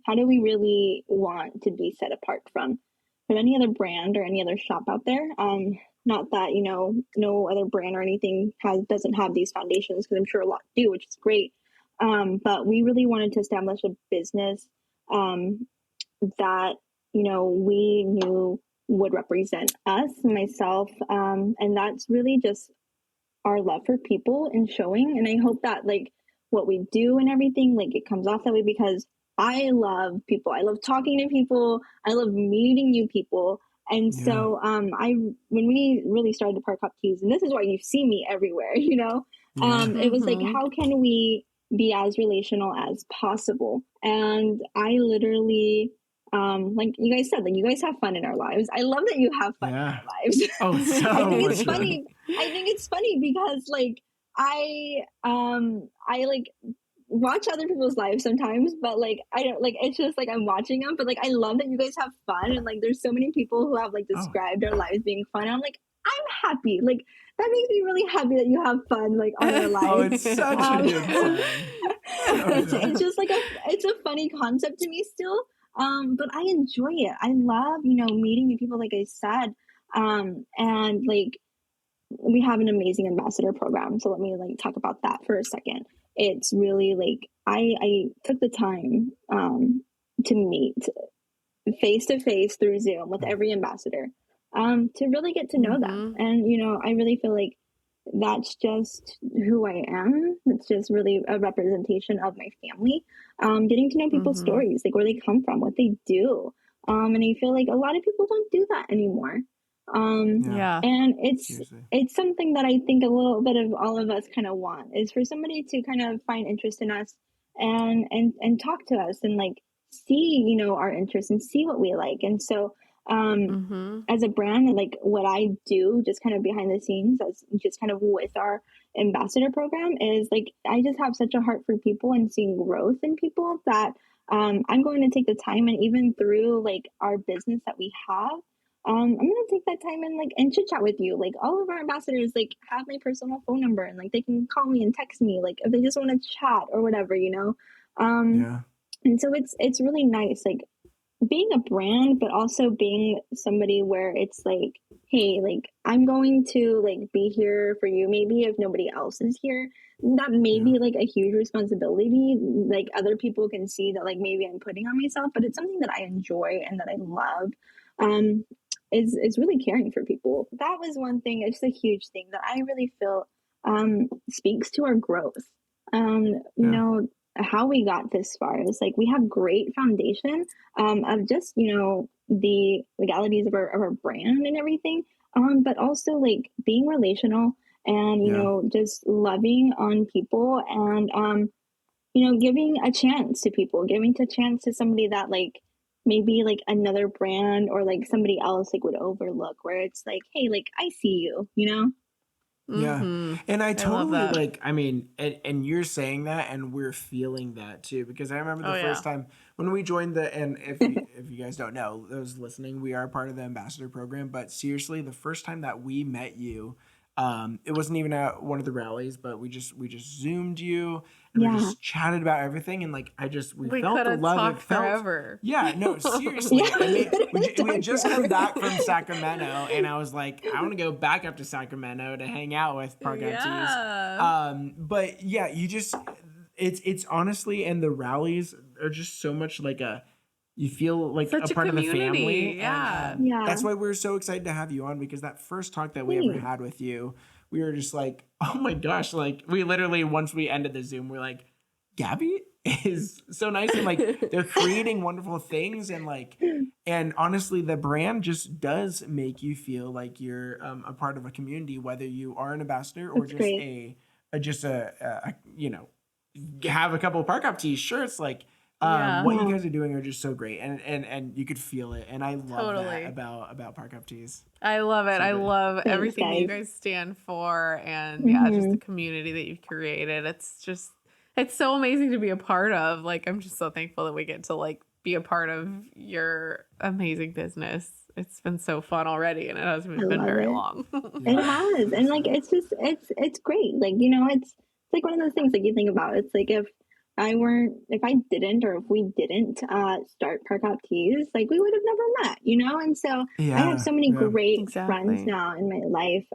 how do we really want to be set apart from any other brand or any other shop out there? Not that, you know, no other brand or anything doesn't have these foundations, because I'm sure a lot do, which is great. But we really wanted to establish a business that, you know, we knew would represent us, myself, and that's really just our love for people and showing. And I hope that like what we do and everything, like it comes off that way, because I love people. I love talking to people. I love meeting new people. And so when we really started to Park Hop Teas, and this is why you see me everywhere, you know, it was like, how can we be as relational as possible? And I literally, like you guys said, like you guys have fun in our lives. I love that you have fun in our lives. Oh, so I think it's much funny. I think it's funny because like I like watch other people's lives sometimes, but like I don't like, it's just like I'm watching them, but like I love that you guys have fun, and like there's so many people who have like described their lives being fun, and I'm like, I'm happy. Like that makes me really happy that you have fun like on our lives. Oh, it's such a good sign. It's just like it's a funny concept to me still. But I enjoy it. I love, you know, meeting new people, like I said. And like we have an amazing ambassador program. So let me like talk about that for a second. It's really like I took the time to meet face to face through Zoom with every ambassador to really get to know them. And you know, I really feel like that's just who I am. It's just really a representation of my family. Getting to know people's stories, like where they come from, what they do. And I feel like a lot of people don't do that anymore. And it's something that I think a little bit of all of us kind of want, is for somebody to kind of find interest in us and talk to us and like see, you know, our interests and see what we like. And so as a brand, like what I do just kind of behind the scenes, as just kind of with our ambassador program, is like I just have such a heart for people and seeing growth in people that I'm going to take the time, and even through like our business that we have, I'm going to take that time and chit chat with you. Like all of our ambassadors like have my personal phone number, and like they can call me and text me like if they just want to chat or whatever, you know. And so it's really nice, like being a brand, but also being somebody where it's like, hey, like I'm going to like be here for you. Maybe if nobody else is here, that may be like a huge responsibility. Like other people can see that like maybe I'm putting on myself, but it's something that I enjoy and that I love. Is really caring for people. That was one thing. It's a huge thing that I really feel speaks to our growth. You know, how we got this far is like we have great foundation of just, you know, the legalities of our brand and everything, but also like being relational and, you know, just loving on people and, you know, giving a chance to people, giving a chance to somebody that like maybe like another brand or like somebody else like would overlook, where it's like, hey, like I see you, you know? Yeah. And I totally like, I mean, and you're saying that and we're feeling that too, because I remember the first time when we joined and if you guys don't know, those listening, we are part of the ambassador program, but seriously, the first time that we met you, it wasn't even at one of the rallies, but we just Zoomed you and we just chatted about everything. And like, we felt the love. It felt forever. Yeah, no, seriously. I mean, we had just come back from Sacramento and I was like, I want to go back up to Sacramento to hang out with Park Hop Teas. But yeah, it's honestly, and the rallies are just so much like you feel like such a part of the family. And that's why we're so excited to have you on, because that first talk that we ever had with you, we were just like, oh my gosh, like we literally, once we ended the Zoom, we're like, Gaby is so nice. And like, they're creating wonderful things. And like, and honestly, the brand just does make you feel like you're a part of a community, whether you are an ambassador or just a you know, have a couple of Park Hop Teas shirts, like, what you guys are doing are just so great, and you could feel it, and I love that about Park Hop Teas. I love it. So I love everything that you guys stand for, and just the community that you've created. It's so amazing to be a part of. Like, I'm just so thankful that we get to like be a part of your amazing business. It's been so fun already, and it hasn't been very long. It has, and like it's great. Like, you know, it's like one of those things like you think about. It's like if if I didn't, or if we didn't start Park Hop Teas, like we would have never met, you know? And so I have so many great friends now in my life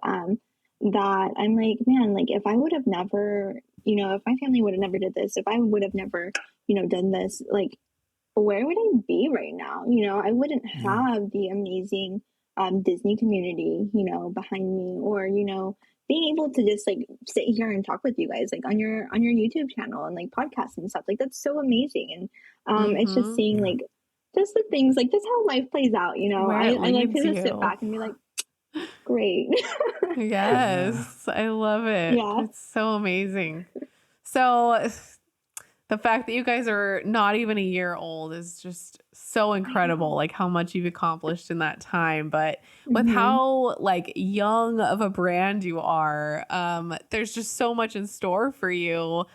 that I'm like, man, like if I would have never, you know, if my family would have never did this, if I would have never, you know, done this, like where would I be right now? You know, I wouldn't have the amazing Disney community, you know, behind me, or, you know, being able to just like sit here and talk with you guys like on your YouTube channel and like podcasts and stuff. Like that's so amazing. And it's just seeing like just the things like that's how life plays out, you know. I like to just sit back and be like, great. Yes, I love it. Yeah. It's so amazing. So the fact that you guys are not even a year old is just so incredible, like how much you've accomplished in that time. But with how like young of a brand you are, there's just so much in store for you,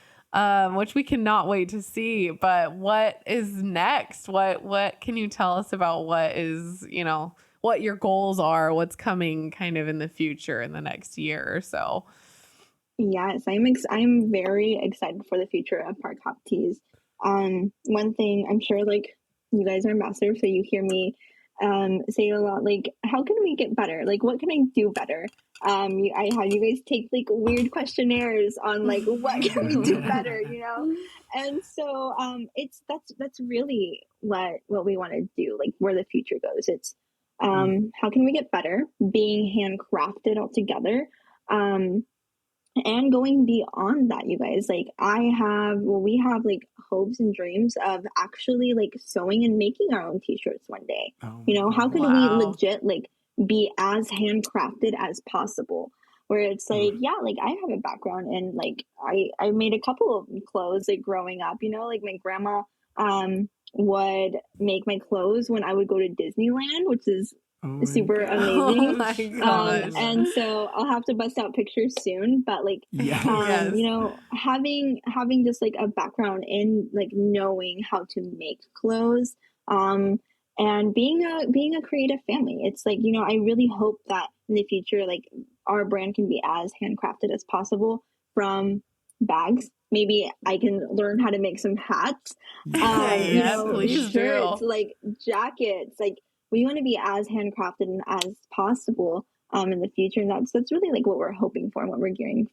which we cannot wait to see. But what is next? What can you tell us about what is, you know, what your goals are, what's coming kind of in the future in the next year or so? Yes, I'm very excited for the future of Park Hop Teas. One thing I'm sure like you guys are ambassadors, so you hear me say a lot like, how can we get better? Like, what can I do better? I had you guys take like weird questionnaires on like what can we do better, you know? And so that's really what we want to do, like where the future goes. It's how can we get better, being handcrafted all together. And going beyond that, you guys, like we have like hopes and dreams of actually like sewing and making our own t-shirts one day. You know, how could we legit like be as handcrafted as possible? Where it's like, yeah, like I have a background in like I made a couple of clothes like growing up, you know, like my grandma would make my clothes when I would go to Disneyland, which is super amazing. Oh my gosh. And so I'll have to bust out pictures soon, but like yes. You know, having just like a background in like knowing how to make clothes and being a creative family, it's like, you know, I really hope that in the future like our brand can be as handcrafted as possible, from bags. Maybe I can learn how to make some hats, you know, shirts, like jackets, like we want to be as handcrafted as possible in the future, and that's really like what we're hoping for and what we're gearing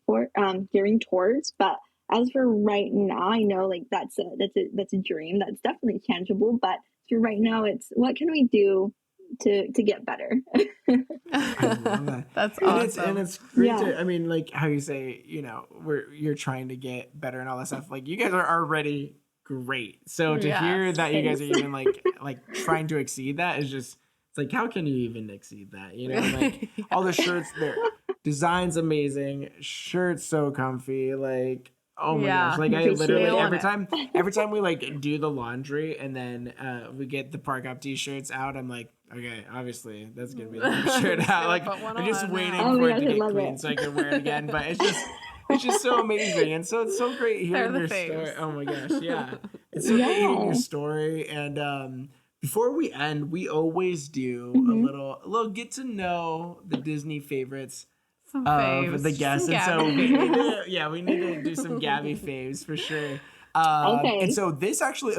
towards. But as for right now, I know like that's a dream that's definitely tangible. But for right now, it's what can we do to get better? I love that. That's awesome. And it's great to, I mean, like how you say, you know, you're trying to get better and all that stuff. Like you guys are already great. So to hear that you guys are even like trying to exceed that is just, it's like, how can you even exceed that? You know, like all the shirts, their design's amazing, shirts so comfy, like, oh my gosh, like I literally every time we like do the laundry and then we get the Park Up t-shirts out, I'm like, okay, obviously that's gonna be the shirt out. Like I'm just waiting for it to get clean so I can wear it again. But it's just so amazing, and so it's so great hearing your story. Oh my gosh, yeah, it's so great hearing your story. And before we end, we always do a little get to know the Disney favorites of the guests, and so we need to do some Gaby faves for sure. And so this actually,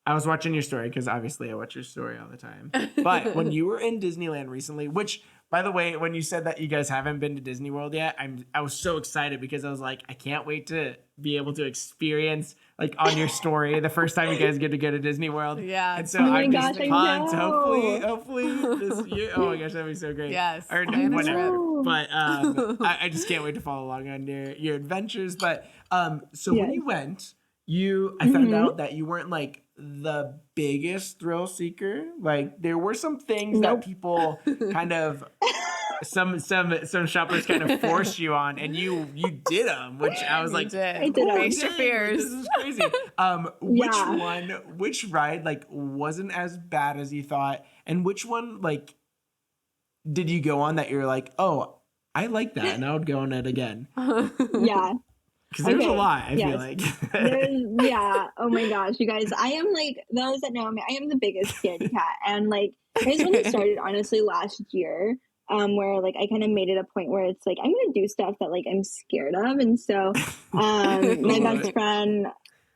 I was watching your story because obviously I watch your story all the time. But when you were in Disneyland recently, which, by the way, when you said that you guys haven't been to Disney World yet, I was so excited because I was like, I can't wait to be able to experience like on your story the first time you guys get to go to Disney World. Yeah. And so I'm just pumped. Hopefully this year. Oh my gosh, that'd be so great. Yes. Or whatever. But I just can't wait to follow along on your adventures. But so when you went, I found out that you weren't like the biggest thrill seeker. Like there were some things that people kind of some shoppers kind of forced you on, and you did them, which I was like, face your fears. This is crazy. Which ride like wasn't as bad as you thought, and which one like did you go on that you're like, oh, I like that, and I would go on it again? Yeah. Because there's a lot, I feel like. Oh my gosh, you guys. I am like, those that know me, I am the biggest scaredy cat. And like, it was when it started, honestly, last year. where like I kind of made it a point where it's like I'm gonna do stuff that like I'm scared of, and so my best friend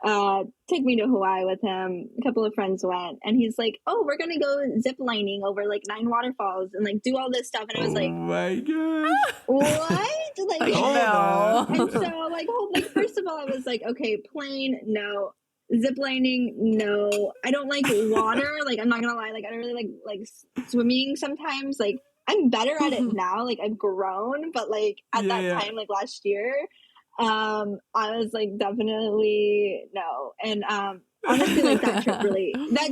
took me to Hawaii with him. A couple of friends went, and he's like, "Oh, we're gonna go zip lining over like 9 waterfalls and like do all this stuff." And I was like, "Oh my gosh, what?" Like, no. And so like first of all, I was like, okay, plane, no. Zip lining, no. I don't like water. Like, I'm not gonna lie. Like, I don't really like swimming sometimes. Like, I'm better at it now. Like, I've grown, but like at that time, like last year, I was like definitely no. And honestly, like that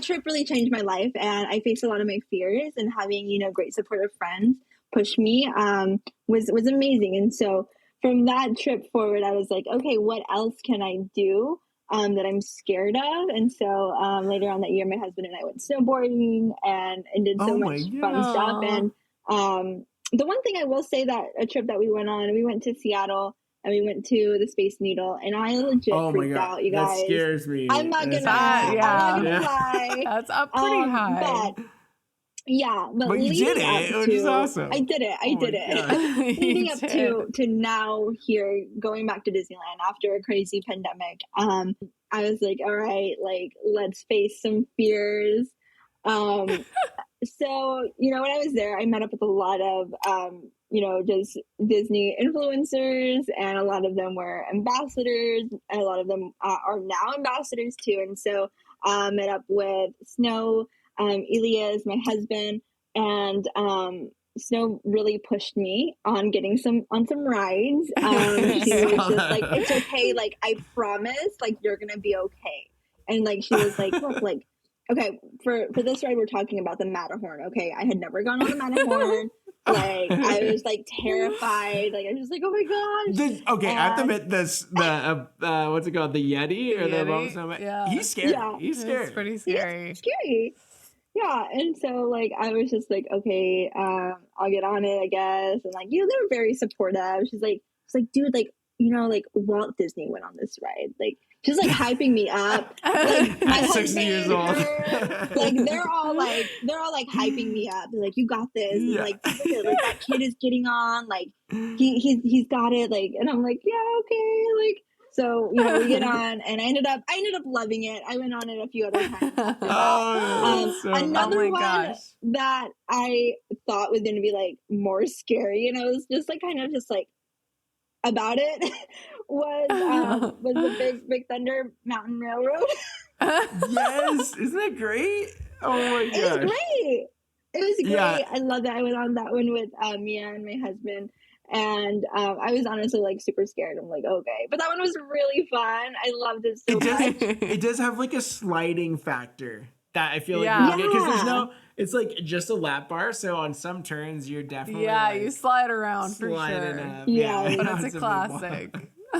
trip really changed my life, and I faced a lot of my fears, and having, you know, great supportive friends push me was amazing. And so from that trip forward, I was like, okay, what else can I do that I'm scared of? And so later on that year, my husband and I went snowboarding and did so much fun stuff. And the one thing I will say, that a trip that we went to Seattle, and we went to the Space Needle, and I legit freaked out, you guys. That scares me. I'm not gonna lie. That's up pretty high. But you did it, which is awesome. I did it. Leading up to now here, going back to Disneyland after a crazy pandemic, I was like, all right, like let's face some fears. So, you know, when I was there, I met up with a lot of, you know, just Disney influencers, and a lot of them were ambassadors, and a lot of them are now ambassadors too. And so met up with Snow, Elias, my husband, and Snow really pushed me on getting on some rides. She was just like, it's okay, like I promise, like you're gonna be okay. And like she was like, look, like, okay, for this ride we're talking about the Matterhorn. Okay, I had never gone on the Matterhorn. Like I was like terrified. Like I was just like, oh my gosh. I have to admit this. The what's it called? The Yeti or the Yeti? Yeah. He's scary. Yeah. He's scary. It's pretty scary. It's scary. Yeah, and so like I was just like, okay, I'll get on it, I guess. And like, you know, they were very supportive. She's like, dude, like, you know, like Walt Disney went on this ride. Like she's like hyping me up. Like at 60 years old. Like they're all like hyping me up. They're like, you got this. Yeah. And, like that kid is getting on. Like he's got it. Like, and I'm like, yeah, okay. Like, so, you know, we get on, and I ended up loving it. I went on it a few other times after that. Another one that I thought was going to be like more scary, and I was just like kind of just like about it, was the Big Thunder Mountain Railroad. Yes, isn't that great? Oh my gosh, it was great. Yeah. I love that. I went on that one with Mia and my husband. And I was honestly like super scared. I'm like, okay, but that one was really fun. I loved it so much. It does have like a sliding factor that I feel like because there's no. It's like just a lap bar, so on some turns you're definitely you slide around for sure. Yeah, but it's a classic.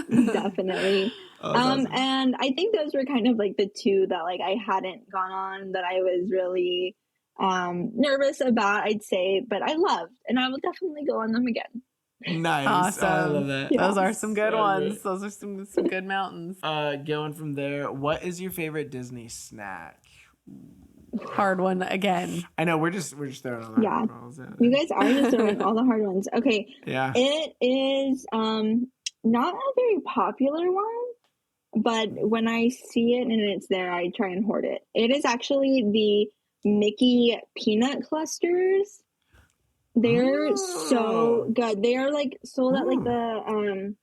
Definitely. Awesome. And I think those were kind of like the two that like I hadn't gone on that I was really nervous about, I'd say, but I loved, and I will definitely go on them again. Nice. Awesome. I love that. Yeah. Those are some good ones. Great. Those are some good mountains. Going from there, what is your favorite Disney snack? Hard one again. I know we're just throwing all the hard ones out. You guys are just throwing all the hard ones. Okay. Yeah. It is not a very popular one, but when I see it and it's there, I try and hoard it. It is actually the Mickey peanut clusters. They're so good. They are like sold at like the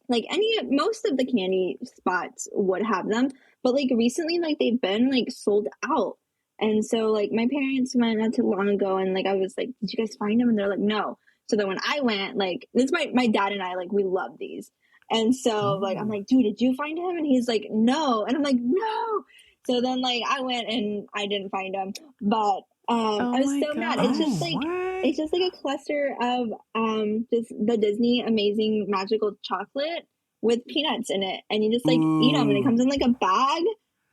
like most of the candy spots would have them, but like recently like they've been like sold out. And so like my parents went not too long ago, and like I was like, did you guys find them? And they're like, no. So then when I went, like this my dad and I, like we love these. And so like I'm like, dude, did you find him? And he's like, no. And I'm like, no. So then like I went and I didn't find him, but I was so mad. It's just like a cluster of just the Disney Amazing Magical Chocolate with peanuts in it, and you just like eat them, and it comes in like a bag,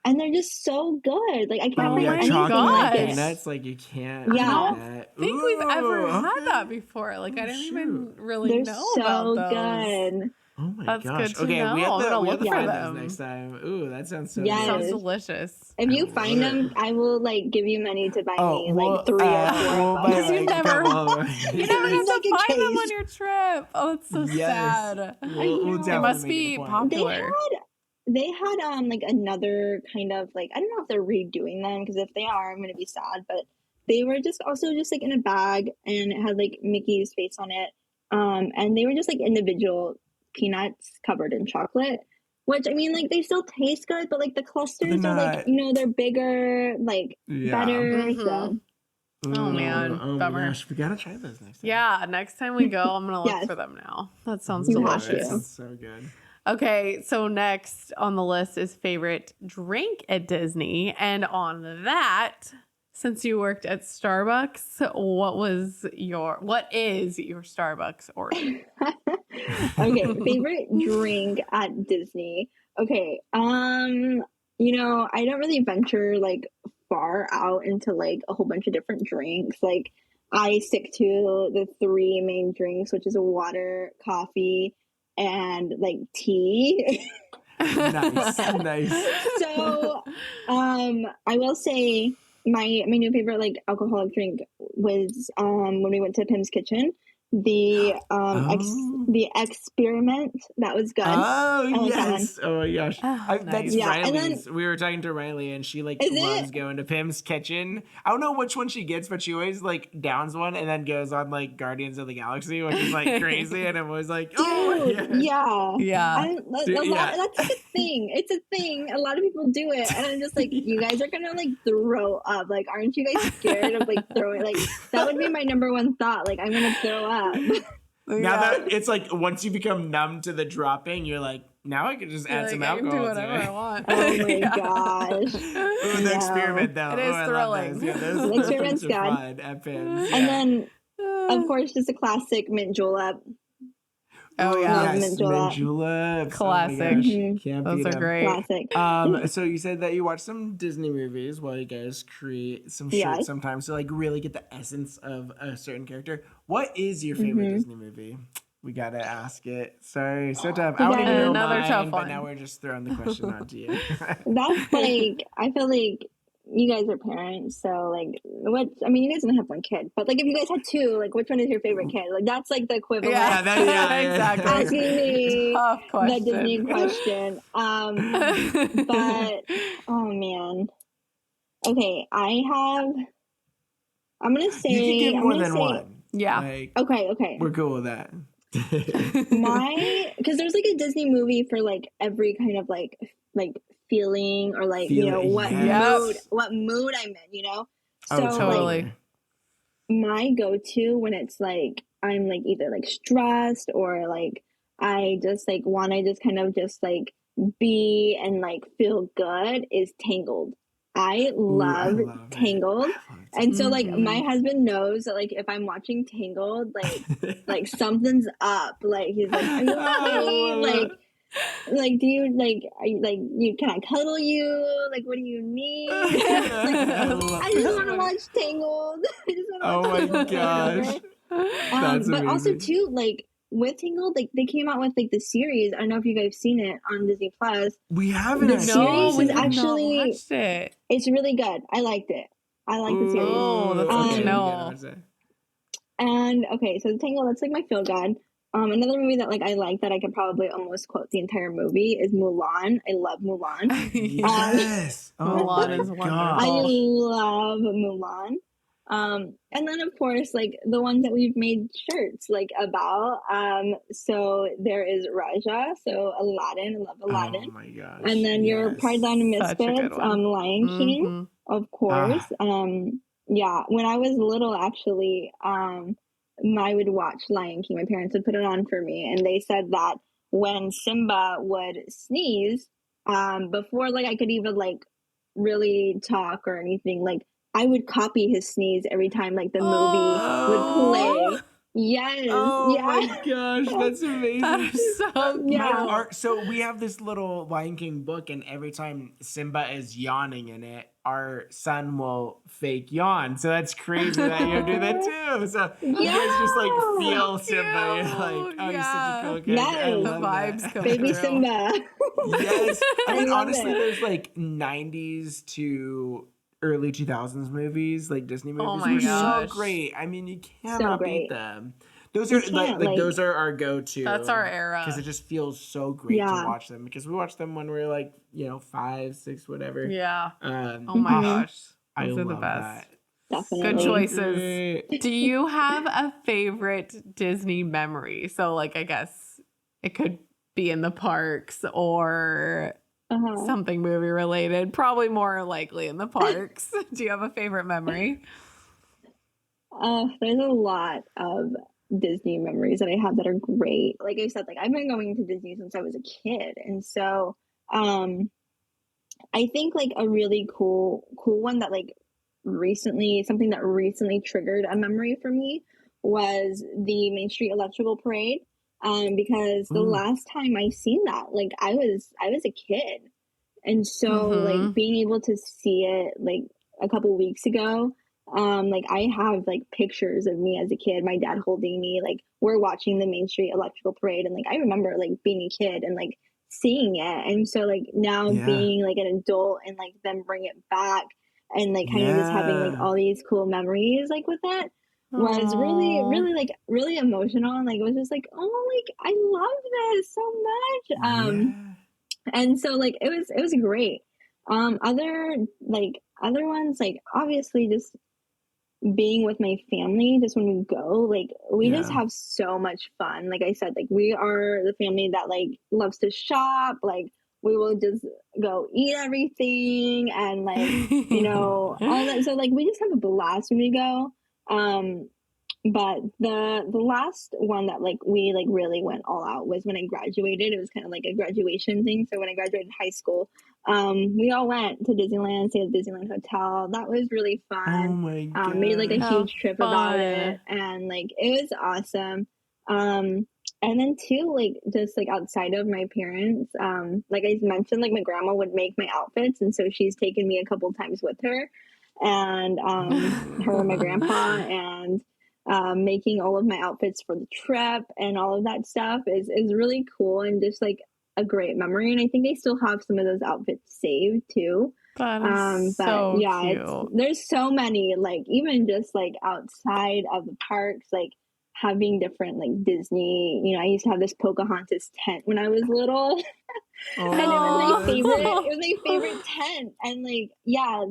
and they're just so good. Like I can't find anything like it. Peanuts, like you can't. Yeah, I don't think we've ever had that before. Like I didn't even really know about those. They're so good. Oh my That's gosh. good to Okay, know. we have I'm to, gonna we have look to for find them. those next time. Ooh, that sounds so Yes. good. Sounds delicious. If you I find love them, it. I will like give you money to buy Oh, me like 3 or 4 we'll of buy them. Because you like a never- couple. You never get Like to a find them case. on your trip. Oh, it's so Yes. sad. We'll know. definitely They must make it a be point. popular. They had like another kind of like, I don't know if they're redoing them, because if they are, I'm gonna be sad, but they were just also just like in a bag, and it had like Mickey's face on it, and they were just like individual peanuts covered in chocolate, which I mean, like, they still taste good, but like the clusters are like, not- you know, they're bigger, like better. Mhm. So Oh, man. Oh Bummer. my gosh, we gotta try those next time. Yeah, next time we go, I'm gonna look Yes. for them now. That sounds You have delicious. to. That sounds so good. Okay, so next on the list is favorite drink at Disney. And on that, since you worked at Starbucks, what is your Starbucks order? okay, favorite drink at Disney. Okay, you know, I don't really venture like far out into like a whole bunch of different drinks. Like, I stick to the 3 main drinks, which is water, coffee, and like tea. Nice, nice. So, I will say my new favorite like alcoholic drink was when we went to Pim's Kitchen. The the experiment, that was good. Oh like that one. yes! Oh my gosh! Oh, That's nice. Yeah, and Riley's. We were talking to Riley, and she like Is loves it? going to Pim's Kitchen. I don't know which one she gets, but she always like downs one and then goes on like Guardians of the Galaxy, which is like crazy. And I'm always like, oh Dude, yeah. Yeah. That's like a thing. It's a thing. A lot of people do it, and I'm just like, you guys are gonna like throw up. Like, aren't you guys scared of like throwing? Like, that would be my number one thought. Like, I'm gonna throw up. Now that it's like once you become numb to the dropping, you're like, now I can just add some I can do alcohol whatever to I it. want. Oh my Yeah. gosh. Ooh, the No. experiment though. It is I love thrilling. those. Yeah, those, The those experiment's drinks are good. fun at Pim's. And Yeah. then, of course, just a classic mint julep. Oh, Ooh, yeah. Love yes, mint julep. mint juleps. Classic. Oh my gosh. Mhm. Can't Those beat are 'em. great. Classic. So you said that you watch some Disney movies while you guys create some shirts Yes. sometimes to like really get the essence of a certain character. What is your favorite Mhm. Disney movie? We gotta ask it. Sorry, so tough. You I don't even guys- know Another mine, tough but one. now we're just throwing the question onto you. That's like, I feel like you guys are parents, so like, what? I mean, you guys only have 1 kid, but like, if you guys had 2, like, which one is your favorite kid? Like, that's like the equivalent. Yeah, yeah. exactly. Asking me Tough the question. Disney question. But oh man. Okay, I'm gonna say You can give I'm more gonna than say, one. Yeah. Like, Okay. we're cool with that. Because there's like a Disney movie for like every kind of like feeling, or like, you know, Feeling, what yes. mood I'm in, you know. Oh, So like, totally. my go-to when it's like I'm like either like stressed, or like I just like want to just kind of just like be and like feel good is Tangled. I love love it. Tangled. And so like Mhm. my husband knows that like if I'm watching Tangled, like something's up. Like, he's like, are you okay? Like, do you like, are you, like, you, can I cuddle you? Like, what do you need? I just want to watch Tangled. I just want to Oh watch my Tangled. gosh. That's But also amazing. too, like with Tangled, like they came out with like the series. I don't know if you guys have seen it on Disney Plus. We haven't The actually. series No, we is have actually- not watched it. It's really good. I liked it. I like the series. Oh, that's good to we know. gotta watch that. And okay, so Tangled, that's like my feel good. Another movie that like I like that I could probably almost quote the entire movie is Mulan. I love Mulan. Yes. Mulan my is gosh. I wonderful. love Mulan. And then of course, like the ones that we've made shirts like about. So there is Raja, so Aladdin, I love Aladdin. Oh my gosh. And then your yes. Pride Land Such a good Misfits, one. Lion King, Mhm. of course. Ah. Yeah, when I was little, actually, I would watch Lion King. My parents would put it on for me, and they said that when Simba would sneeze, before like I could even like really talk or anything, like I would copy his sneeze every time like the movie would play. Yes. Oh Yeah. my gosh, that's amazing. That is so cute. Yeah. So we have this little Lion King book, and every time Simba is yawning in it, our son will fake yawn. So that's crazy that you do that too. So you guys just like feel Simba. You're like, oh, he's such a cool kid. I Yes. The love vibes that. come Baby through. Simba. Yes. I mean, love honestly, it. those like 90s to early 2000s movies, like Disney movies, Oh my were so gosh. great. I mean, you So cannot beat great. them. Those You are can't, like those are our go-to. That's our era. Because it just feels so great to Yeah. watch them. Because we watched them when we were like, 5, 6, whatever. Yeah. Oh Oh my gosh. I Those are the love best. that. Definitely. Good choices. Great. Do you have a favorite Disney memory? So, like, I guess it could be in the parks or something movie related. Probably more likely in the parks. Do you have a favorite memory? There's a lot of Disney memories that I have that are great. Like I said, like I've been going to Disney since I was a kid, and so I think like a really cool one that like something that recently triggered a memory for me was the Main Street Electrical Parade. Because the last time I seen that, like I was a kid, and so like being able to see it like a couple weeks ago, like I have like pictures of me as a kid, my dad holding me, like we're watching the Main Street Electrical Parade, and like I remember like being a kid and like seeing it, and so like now being like an adult and like them bring it back and like kind of just having like all these cool memories like with it was really like really emotional, and like it was just like, oh, like I love this so much. And so like it was great. Other ones, like obviously just being with my family, just when we go, like we just have so much fun. Like I said, like we are the family that like loves to shop. Like we will just go eat everything and like all that. So like we just have a blast when we go. But the last one that like we like really went all out was when I graduated. It was kind of like a graduation thing. So when I graduated high school, we all went to Disneyland, stayed at the Disneyland Hotel. That was really fun. Oh my god. Made like a huge trip about fun. it, and like it was awesome. And then too, like just like outside of my parents, like I mentioned, like my grandma would make my outfits, and so she's taken me a couple times with her, and her and my grandpa, and making all of my outfits for the trip and all of that stuff is really cool and just like a great memory. And I think I still have some of those outfits saved too. That is But so yeah, cute. there's so many, like even just like outside of the parks, like having different like Disney, I used to have this Pocahontas tent when I was little. And it was my favorite tent. And like, yeah,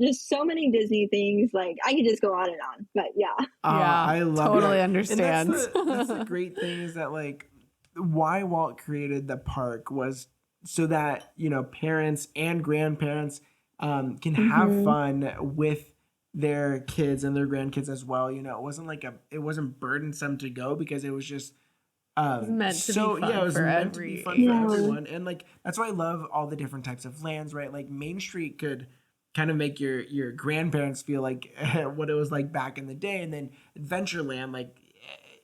just so many Disney things. Like I could just go on and on, but yeah. I love totally that. understand. And that's the great thing is that like why Walt created the park was so that parents and grandparents can have fun with their kids and their grandkids as well. It wasn't like it wasn't burdensome to go because it was just It was meant to be fun it was for meant to be fun for everyone. And like that's why I love all the different types of lands, right? Like Main Street could kind of make your grandparents feel like what it was like back in the day, and then Adventureland, like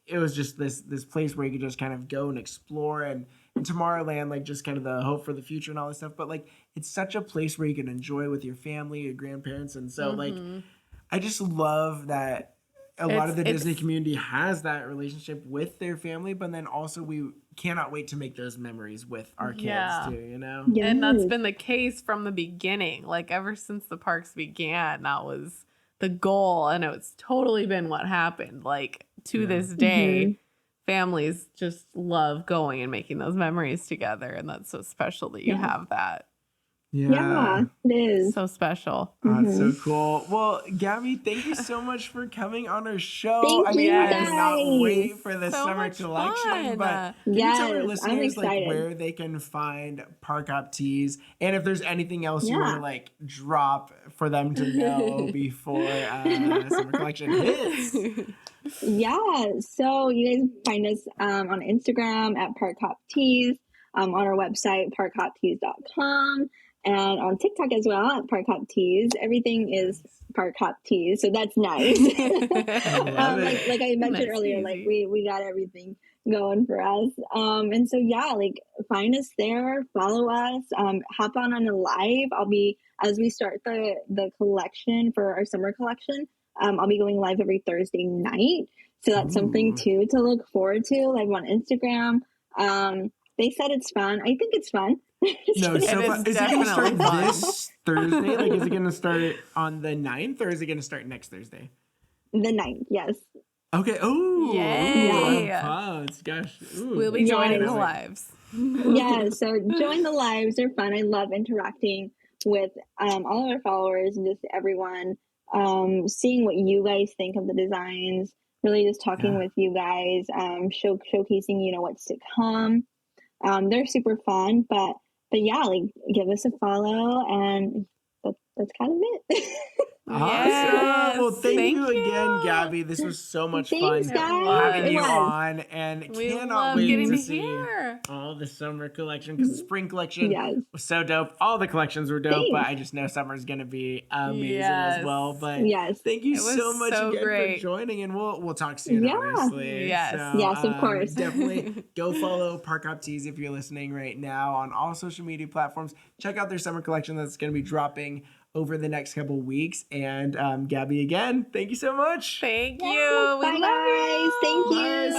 it was just this place where you could just kind of go and explore, and Tomorrowland, like just kind of the hope for the future and all this stuff. But like it's such a place where you can enjoy with your family, your grandparents, and so like I just love that a lot of the Disney community has that relationship with their family, but then also we cannot wait to make those memories with our kids too, Yes. And that's been the case from the beginning. Like ever since the parks began, that was the goal, and it's totally been what happened. Like to this day, families just love going and making those memories together, and that's so special that you have that. Yeah, it is. So special. That's so cool. Well, Gabby, thank you so much for coming on our show. Thank I mean, you I cannot guys. wait for the So summer much collection. fun. But can you tell our I'm listeners like excited. where they can find Park Hop Tees, and if there's anything else you want to like drop for them to know before summer collection hits? Yeah, so you guys find us on Instagram at Park Hop Tees, on our website parkhoptees.com. and on TikTok as well at Park Hop Tees. Everything is Park Hop Tees, so that's nice. Like I mentioned earlier, like we got everything going for us. And so yeah, like find us there, follow us, hop on a live. I'll be, as we start the collection for our summer collection, I'll be going live every Thursday night. So that's something too to look forward to, live on Instagram. They said it's fun. I think it's fun. No, it's so fun. Is it going to start fun. this Thursday? Like, is it going to start on the 9th, or is it going to start next Thursday? The 9th, yes. Okay. Oh, yay! Gosh, ooh. We'll be joining the lives. Yeah, so join the lives. They're fun. I love interacting with all of our followers and just everyone, seeing what you guys think of the designs. Really, just talking with you guys, showcasing, you know, what's to come. They're super fun, but yeah, like give us a follow, and that's kind of it. Awesome. Yes, Well, thank you you again, Gabby. This was so much Thanks, fun guys. having you on, and we cannot love wait getting to to see hear all the summer collection, because the spring collection was so dope. All the collections were dope, Thanks. but I just know summer is going to be amazing as well. But thank you so much again for joining, and we'll talk soon, obviously. Yes. So, Yes, of course. Definitely go follow Park Hop Tees if you're listening right now on all social media platforms. Check out their summer collection that's going to be dropping over the next couple weeks. And Gabby, again, thank you so much. Thank you. Bye, guys. Thank you.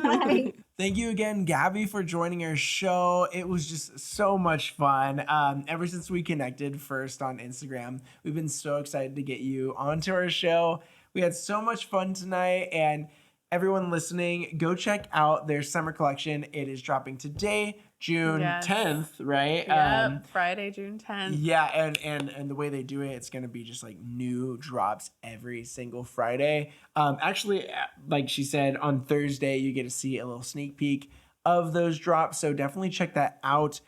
Bye. Thank you again, Gabby, for joining our show. It was just so much fun. Ever since we connected first on Instagram, we've been so excited to get you onto our show. We had so much fun tonight, and everyone listening, go check out their summer collection. It is dropping today, June 10th, right? Yep, Friday, June 10th. Yeah, and the way they do it, it's going to be just like new drops every single Friday. Actually, like she said, on Thursday, you get to see a little sneak peek of those drops. So definitely check that out.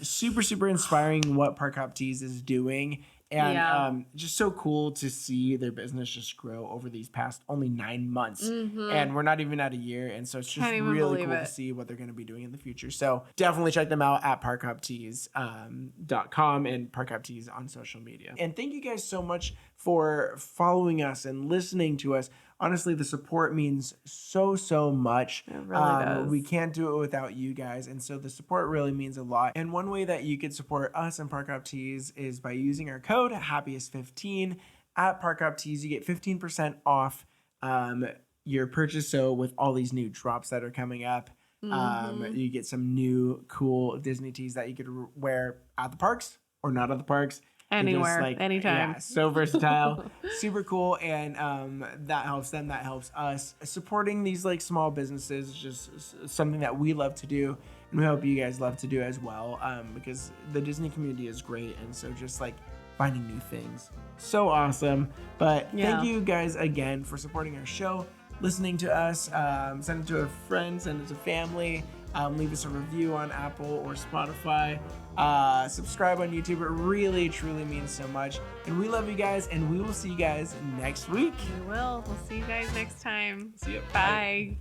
Super, super inspiring what Park Hop Tees is doing. And just so cool to see their business just grow over these past only 9 months. And we're not even at a year. And so it's just really cool to see what they're going to be doing in the future. So definitely check them out at parkhoptees.com and Park Hop Tees on social media. And thank you guys so much for following us and listening to us. Honestly, the support means so much. It really does. We can't do it without you guys. And so the support really means a lot. And one way that you could support us and Park Hop Tees is by using our code Happiest15 at Park Hop Tees. You get 15% off your purchase. So with all these new drops that are coming up, you get some new cool Disney tees that you could wear at the parks or not at the parks. Anywhere, anytime. Yeah, so versatile, super cool, and that helps them, that helps us. Supporting these like small businesses is just something that we love to do, and we hope you guys love to do as well, because the Disney community is great, and so just like finding new things, so awesome. But thank you guys again for supporting our show, listening to us. Send it to a friend, send it to family. Leave us a review on Apple or Spotify. Subscribe on YouTube. It really, truly means so much. And we love you guys, and we will see you guys next week. We will. We'll see you guys next time. See you. Bye.